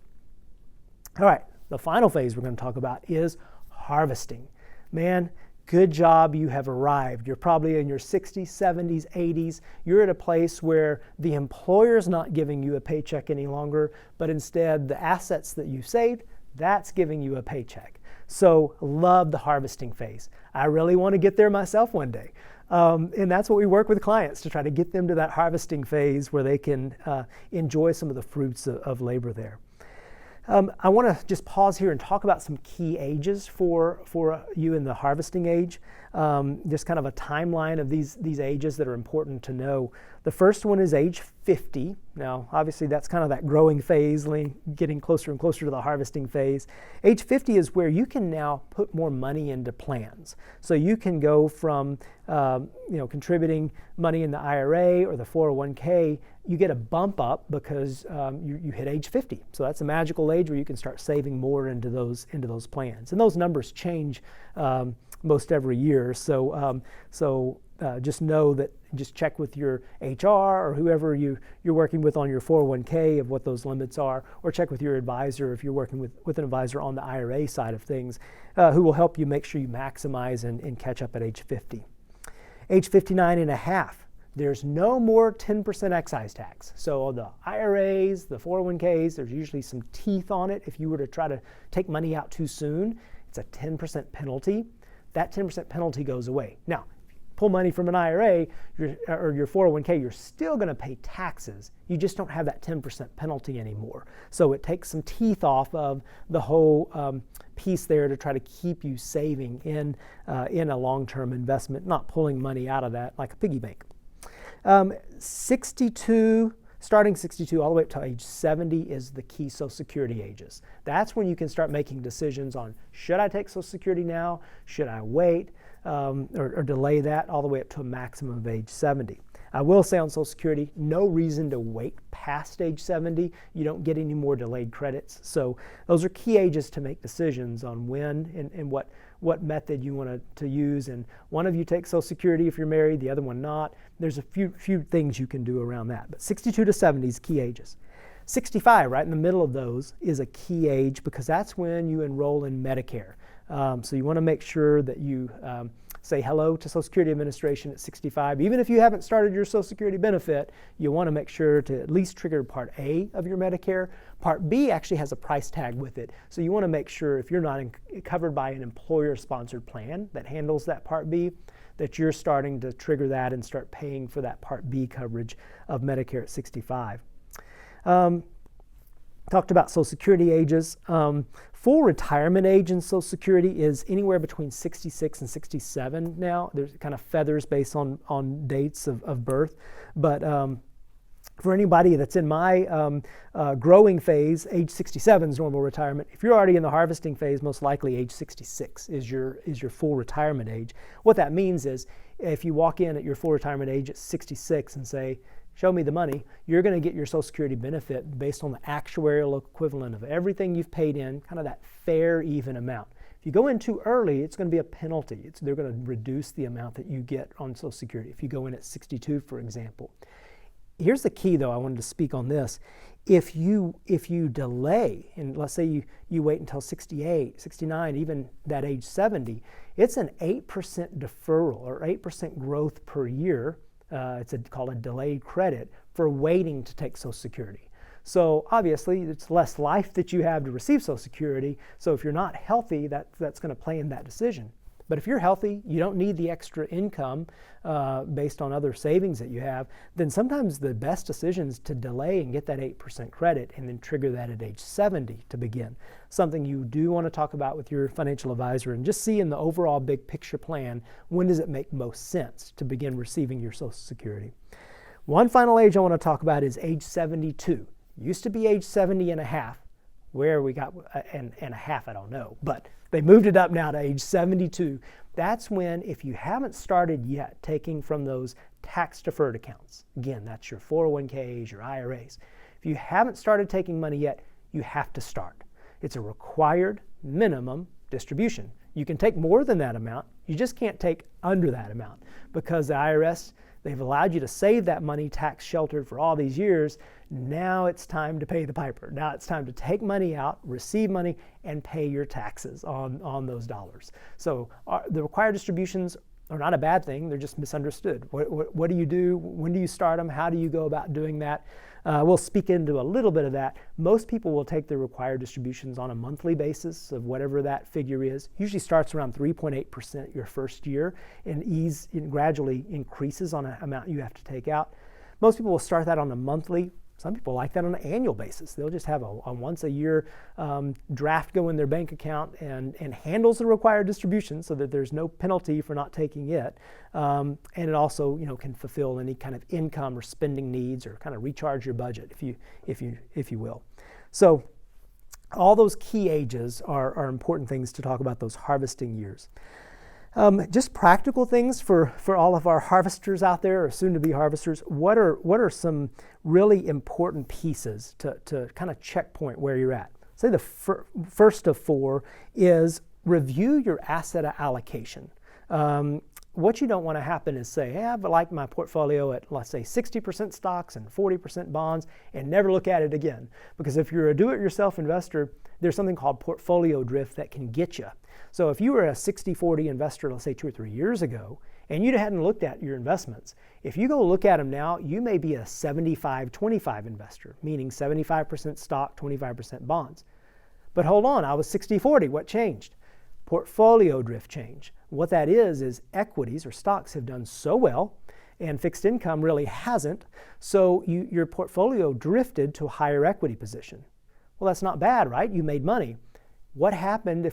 All right, the final phase we're going to talk about is harvesting. Man, good job, you have arrived. You're probably in your 60s, 70s, 80s. You're at a place where the employer's not giving you a paycheck any longer, but instead the assets that you saved, that's giving you a paycheck. So love the harvesting phase. I really want to get there myself one day. And that's what we work with clients, to try to get them to that harvesting phase where they can enjoy some of the fruits of labor there. I want to just pause here and talk about some key ages for you in the harvesting age. Just kind of a timeline of these ages that are important to know. The first one is age 50. Now, obviously, that's kind of that growing phase, getting closer and closer to the harvesting phase. Age 50 is where you can now put more money into plans. So you can go from contributing money in the IRA or the 401k. You get a bump up because you hit age 50. So that's a magical age where you can start saving more into those plans. And those numbers change most every year. So just know that, just check with your HR or whoever you're working with on your 401k of what those limits are, or check with your advisor if you're working with an advisor on the IRA side of things, who will help you make sure you maximize and catch up at age 50. Age 59 and a half. There's no more 10% excise tax. So the IRAs, the 401ks, there's usually some teeth on it. If you were to try to take money out too soon, it's a 10% penalty. That 10% penalty goes away. Now, pull money from an IRA or your 401k, you're still going to pay taxes. You just don't have that 10% penalty anymore. So it takes some teeth off of the whole piece there to try to keep you saving in a long-term investment, not pulling money out of that like a piggy bank. 62, starting 62 all the way up to age 70 is the key Social Security ages. That's when you can start making decisions on, should I take Social Security now? Should I wait? Or delay that all the way up to a maximum of age 70. I will say on Social Security, no reason to wait past age 70. You don't get any more delayed credits. So those are key ages to make decisions on when and what method you want to use. And one of you takes Social Security if you're married, the other one not. There's a few things you can do around that. But 62 to 70 is key ages. 65, right in the middle of those, is a key age because that's when you enroll in Medicare. So you want to make sure that you say hello to Social Security Administration at 65. Even if you haven't started your Social Security benefit, you want to make sure to at least trigger Part A of your Medicare. Part B actually has a price tag with it. So you want to make sure if you're not covered by an employer-sponsored plan that handles that Part B, that you're starting to trigger that and start paying for that Part B coverage of Medicare at 65. Talked about Social Security ages. Full retirement age in Social Security is anywhere between 66 and 67 now. There's kind of feathers based on dates of birth. But for anybody that's in my growing phase, age 67 is normal retirement. If you're already in the harvesting phase, most likely age 66 is your full retirement age. What that means is if you walk in at your full retirement age at 66 and say, show me the money, you're going to get your Social Security benefit based on the actuarial equivalent of everything you've paid in, kind of that fair, even amount. If you go in too early, it's going to be a penalty. They're going to reduce the amount that you get on Social Security if you go in at 62, for example. Here's the key, though, I wanted to speak on this. If you delay, and let's say you wait until 68, 69, even that age 70, it's an 8% deferral or 8% growth per year. It's called a delayed credit for waiting to take Social Security. So obviously, it's less life that you have to receive Social Security. So if you're not healthy, that's going to play in that decision. But if you're healthy, you don't need the extra income based on other savings that you have, then sometimes the best decision is to delay and get that 8% credit and then trigger that at age 70 to begin. Something you do want to talk about with your financial advisor and just see in the overall big picture plan, when does it make most sense to begin receiving your Social Security. One final age I want to talk about is age 72. Used to be age 70 and a half. Where we got and a half, I don't know, but they moved it up now to age 72. That's when, if you haven't started yet taking from those tax deferred accounts, again, that's your 401ks, your IRAs. If you haven't started taking money yet, you have to start. It's a required minimum distribution. You can take more than that amount, you just can't take under that amount because the IRS, they've allowed you to save that money tax sheltered for all these years. Now it's time to pay the piper. Now it's time to take money out, receive money, and pay your taxes on those dollars. So the required distributions are not a bad thing. They're just misunderstood. What do you do? When do you start them? How do you go about doing that? We'll speak into a little bit of that. Most people will take their required distributions on a monthly basis of whatever that figure is. Usually starts around 3.8% your first year and gradually increases on an amount you have to take out. Most people will start that on a monthly. Some people like that on an annual basis. They'll just have a once a year draft go in their bank account and handles the required distribution so that there's no penalty for not taking it. And it also can fulfill any kind of income or spending needs or kind of recharge your budget if you will. So all those key ages are important things to talk about, those harvesting years. Just practical things for all of our harvesters out there or soon-to-be harvesters. What are some really important pieces to kind of checkpoint where you're at? Say the first of four is review your asset allocation. What you don't want to happen is say, hey, I've liked my portfolio at, let's say, 60% stocks and 40% bonds and never look at it again. Because if you're a do-it-yourself investor, there's something called portfolio drift that can get you. So if you were a 60-40 investor, let's say 2 or 3 years ago, and you hadn't looked at your investments, if you go look at them now, you may be a 75-25 investor, meaning 75% stock, 25% bonds. But hold on, I was 60-40, what changed? Portfolio drift change. What that is equities or stocks have done so well and fixed income really hasn't, so your portfolio drifted to a higher equity position. Well, that's not bad, right? You made money. What happens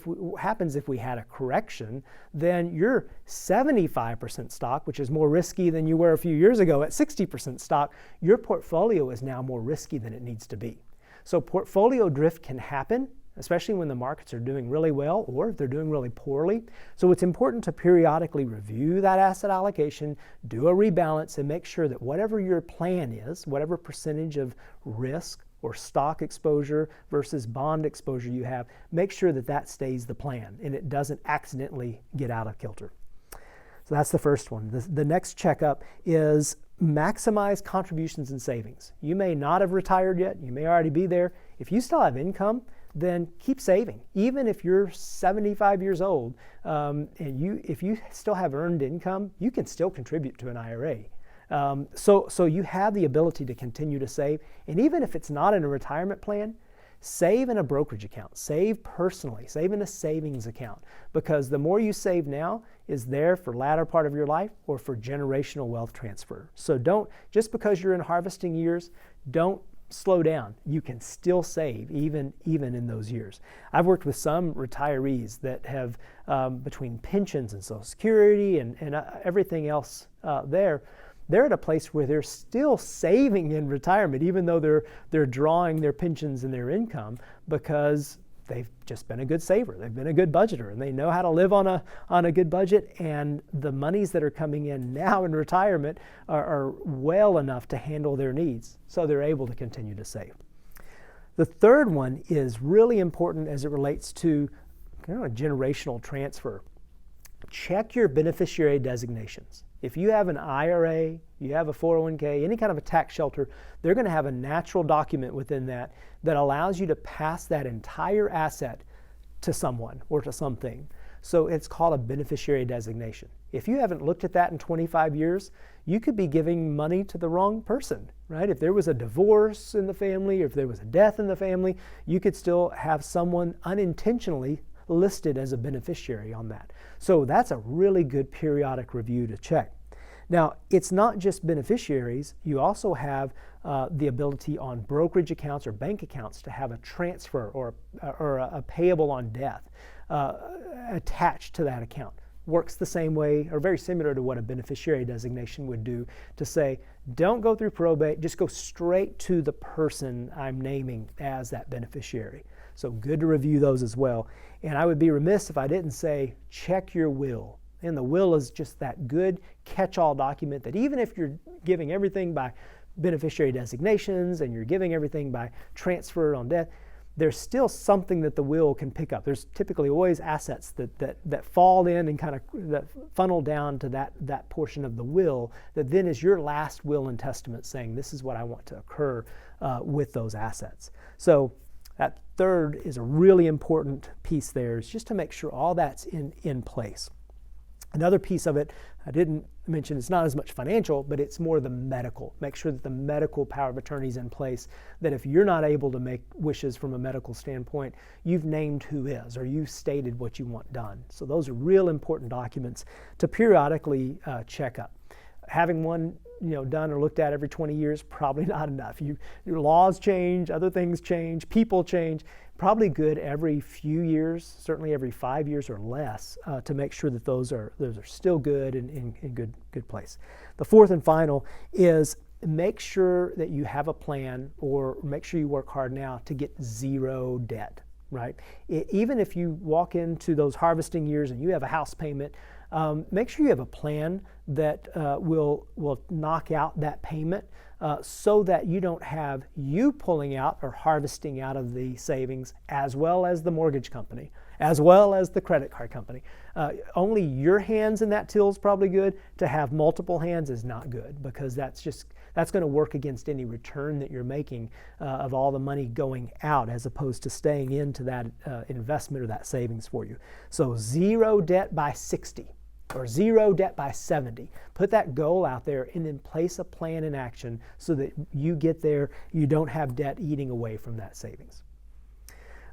if we had a correction? Then your 75% stock, which is more risky than you were a few years ago at 60% stock, your portfolio is now more risky than it needs to be. So portfolio drift can happen, especially when the markets are doing really well or if they're doing really poorly. So it's important to periodically review that asset allocation, do a rebalance, and make sure that whatever your plan is, whatever percentage of risk or stock exposure versus bond exposure you have, make sure that stays the plan and it doesn't accidentally get out of kilter. So that's the first one. The next checkup is maximize contributions and savings. You may not have retired yet. You may already be there. If you still have income, then keep saving. Even if you're 75 years old and if you still have earned income, you can still contribute to an IRA. So you have the ability to continue to save. And even if it's not in a retirement plan, save in a brokerage account. Save personally. Save in a savings account. Because the more you save now is there for latter part of your life or for generational wealth transfer. So just because you're in harvesting years, don't slow down. You can still save even in those years. I've worked with some retirees that have, between pensions and Social Security and everything else they're at a place where they're still saving in retirement, even though they're drawing their pensions and their income, because they've just been a good saver. They've been a good budgeter, and they know how to live on a good budget. And the monies that are coming in now in retirement are well enough to handle their needs, so they're able to continue to save. The third one is really important as it relates to kind of a generational transfer. check your beneficiary designations. If you have an IRA, you have a 401k, any kind of a tax shelter, they're going to have a natural document within that that allows you to pass that entire asset to someone or to something. So it's called a beneficiary designation. If you haven't looked at that in 25 years, you could be giving money to the wrong person, right? If there was a divorce in the family, or if there was a death in the family, you could still have someone unintentionally listed as a beneficiary on that. So that's a really good periodic review to check. Now, it's not just beneficiaries. You also have the ability on brokerage accounts or bank accounts to have a transfer or a payable on death attached to that account. Works the same way or very similar to what a beneficiary designation would do, to say, don't go through probate, just go straight to the person I'm naming as that beneficiary. So good to review those as well. And I would be remiss if I didn't say, check your will. And the will is just that good catch-all document that even if you're giving everything by beneficiary designations and you're giving everything by transfer on death, there's still something that the will can pick up. There's typically always assets that fall in and kind of that funnel down to that portion of the will that then is your last will and testament saying this is what I want to occur with those assets. So that third is a really important piece there, is just to make sure all that's in place. Another piece of it I didn't mention, it's not as much financial, but it's more the medical. Make sure that the medical power of attorney is in place, that if you're not able to make wishes from a medical standpoint, you've named who is, or you've stated what you want done. So those are real important documents to periodically check up. Having one done or looked at every 20 years, probably not enough. Your laws change, other things change, people change. Probably good every few years, certainly every 5 years or less, to make sure that those are still good and in good place. The fourth and final is make sure that you have a plan, or make sure you work hard now to get zero debt, right? Even if you walk into those harvesting years and you have a house payment, make sure you have a plan that will knock out that payment so that you don't have you pulling out or harvesting out of the savings, as well as the mortgage company, as well as the credit card company. Only your hands in that till is probably good. To have multiple hands is not good, because that's going to work against any return that you're making of all the money going out, as opposed to staying into that investment or that savings for you. So zero debt by 60. Or zero debt by 70. Put that goal out there and then place a plan in action so that you get there, you don't have debt eating away from that savings.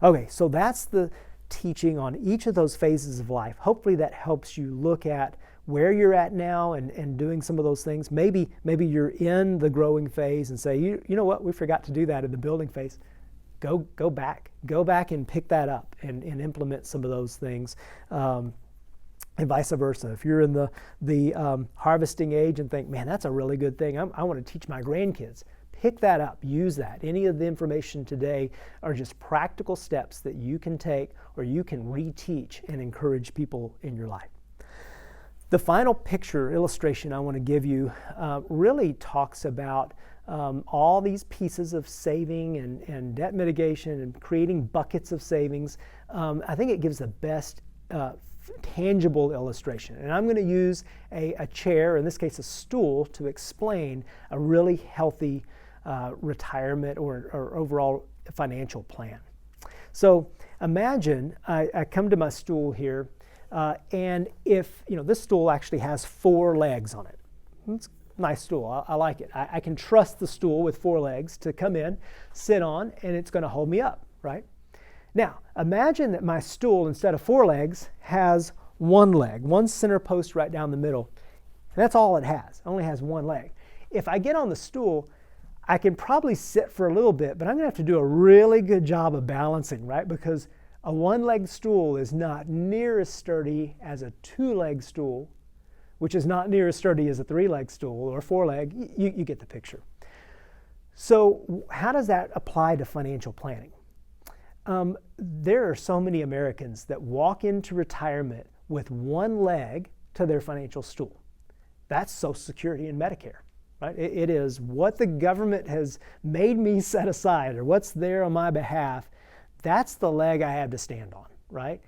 Okay, so that's the teaching on each of those phases of life. Hopefully that helps you look at where you're at now and doing some of those things. Maybe you're in the growing phase and say, you know what, we forgot to do that in the building phase. Go back and pick that up and implement some of those things. And vice versa. If you're in the harvesting age and think, man, that's a really good thing, I want to teach my grandkids, pick that up, use that. Any of the information today are just practical steps that you can take or you can reteach and encourage people in your life. The final picture illustration I want to give you really talks about all these pieces of saving and debt mitigation and creating buckets of savings. I think it gives the best tangible illustration. And I'm going to use a chair, in this case a stool, to explain a really healthy retirement or overall financial plan. So imagine I come to my stool here, and if, this stool actually has 4 legs on it. It's a nice stool. I like it. I can trust the stool with 4 legs to come in, sit on, and it's going to hold me up, right? Now, imagine that my stool, instead of 4 legs, has 1 leg, 1 center post right down the middle. And that's all it has. It only has 1 leg. If I get on the stool, I can probably sit for a little bit, but I'm going to have to do a really good job of balancing, right? Because a 1-legged stool is not near as sturdy as a 2-legged stool, which is not near as sturdy as a 3-legged stool or 4-leg. You get the picture. So how does that apply to financial planning? There are so many Americans that walk into retirement with 1 leg to their financial stool. That's Social Security and Medicare, right? It is what the government has made me set aside, or what's there on my behalf. That's the leg I have to stand on, right?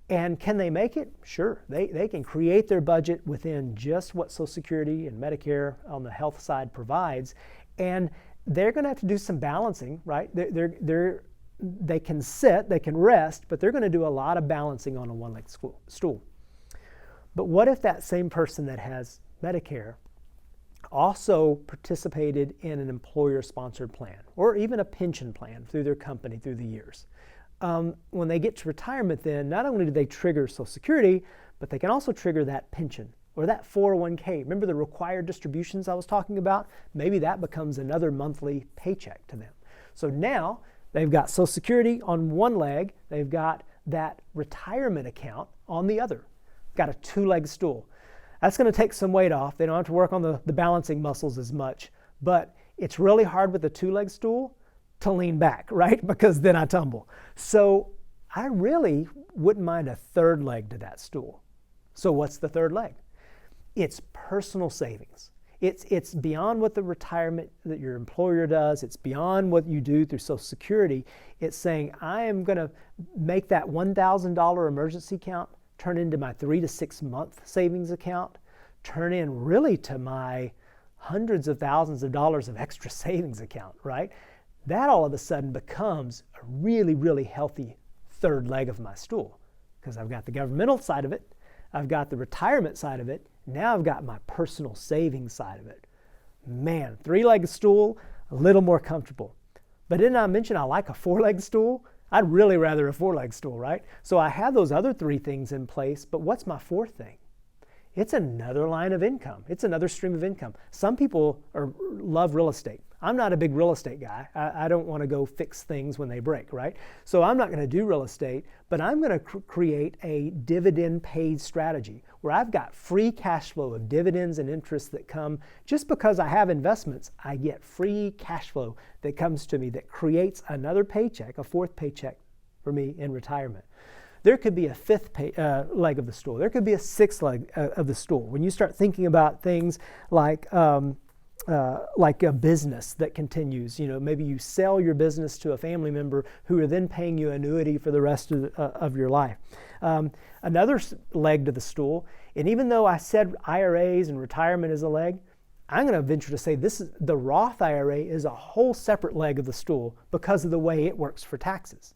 And can they make it? Sure. They can create their budget within just what Social Security and Medicare on the health side provides. And they're going to have to do some balancing, right? They can sit, they can rest, but they're going to do a lot of balancing on a one-legged stool. But what if that same person that has Medicare also participated in an employer-sponsored plan or even a pension plan through their company through the years? When they get to retirement, then not only do they trigger Social Security, but they can also trigger that pension or that 401k. Remember the required distributions I was talking about? Maybe that becomes another monthly paycheck to them. So now they've got Social Security on one leg, they've got that retirement account on the other. Got a two-legged stool. That's going to take some weight off. They don't have to work on the balancing muscles as much, but it's really hard with a two-legged stool to lean back, right? Because then I tumble. So I really wouldn't mind a third leg to that stool. So what's the third leg? It's personal savings. It's beyond what the retirement that your employer does. It's beyond what you do through Social Security. It's saying, I am going to make that $1,000 emergency account turn into my 3 to 6 month savings account, turn in really to my hundreds of thousands of dollars of extra savings account, right? That all of a sudden becomes a really, really healthy third leg of my stool because I've got the governmental side of it, I've got the retirement side of it, now I've got my personal savings side of it. Man, three-legged stool, a little more comfortable. But didn't I mention I like a four-legged stool? I'd really rather a four-legged stool, right? So I have those other three things in place, but what's my fourth thing? It's another line of income. It's another stream of income. Some people love real estate. I'm not a big real estate guy. I don't want to go fix things when they break, right? So I'm not going to do real estate, but I'm going to create a dividend paid strategy where I've got free cash flow of dividends and interest that come just because I have investments. I get free cash flow that comes to me that creates another paycheck, a fourth paycheck for me in retirement. There could be a fifth leg of the stool. There could be a sixth leg of the stool. When you start thinking about things like a business that continues, maybe you sell your business to a family member who are then paying you annuity for the rest of your life. Another leg to the stool, and even though I said IRAs and retirement is a leg, I'm going to venture to say the Roth IRA is a whole separate leg of the stool because of the way it works for taxes.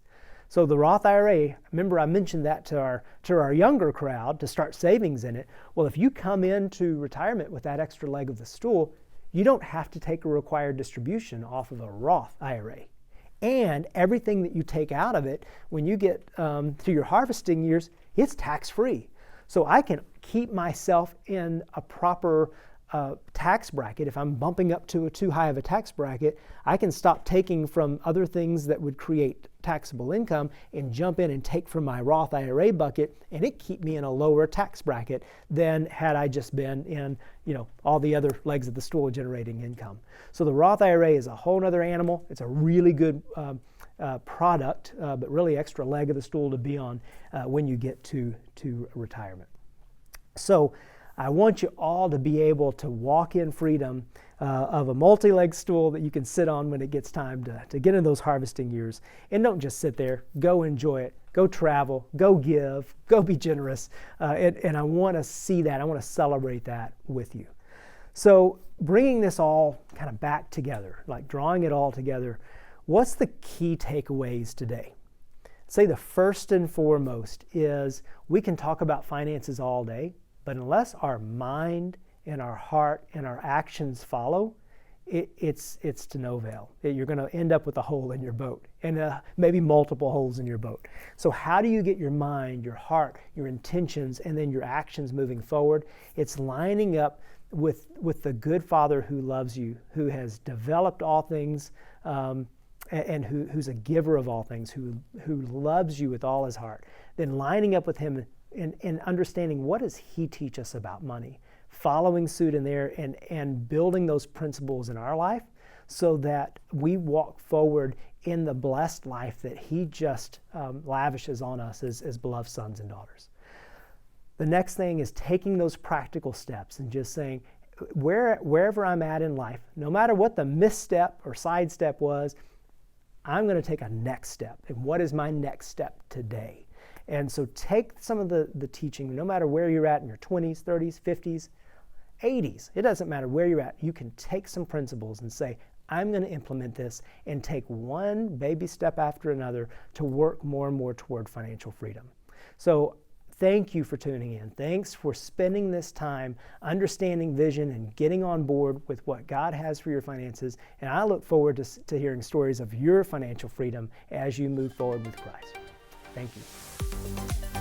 So the Roth IRA, remember I mentioned that to our younger crowd to start savings in it. Well, if you come into retirement with that extra leg of the stool, you don't have to take a required distribution off of a Roth IRA. And everything that you take out of it, when you get to your harvesting years, it's tax-free. So I can keep myself in a proper tax bracket. If I'm bumping up to too high of a tax bracket, I can stop taking from other things that would create taxable income and jump in and take from my Roth IRA bucket, and it keep me in a lower tax bracket than had I just been in, all the other legs of the stool generating income. So the Roth IRA is a whole other animal. It's a really good product, but really extra leg of the stool to be on when you get to retirement. So I want you all to be able to walk in freedom of a multi-leg stool that you can sit on when it gets time to get in those harvesting years. And don't just sit there. Go enjoy it. Go travel. Go give. Go be generous. And I want to see that. I want to celebrate that with you. So bringing this all kind of back together, like drawing it all together, what's the key takeaways today? Say the first and foremost is we can talk about finances all day, but unless our mind and our heart and our actions follow, it's to no avail. You're going to end up with a hole in your boat and maybe multiple holes in your boat. So how do you get your mind, your heart, your intentions, and then your actions moving forward? It's lining up with the good Father who loves you, who has developed all things, and who's a giver of all things, who loves you with all his heart. Then lining up with him and understanding what does he teach us about money, following suit in there and building those principles in our life so that we walk forward in the blessed life that he just lavishes on us as beloved sons and daughters. The next thing is taking those practical steps and just saying, wherever I'm at in life, no matter what the misstep or sidestep was, I'm going to take a next step. And what is my next step today? And so take some of the teaching, no matter where you're at in your 20s, 30s, 50s, 80s, it doesn't matter where you're at. You can take some principles and say, I'm going to implement this and take one baby step after another to work more and more toward financial freedom. So thank you for tuning in. Thanks for spending this time understanding vision and getting on board with what God has for your finances. And I look forward to hearing stories of your financial freedom as you move forward with Christ. Thank you.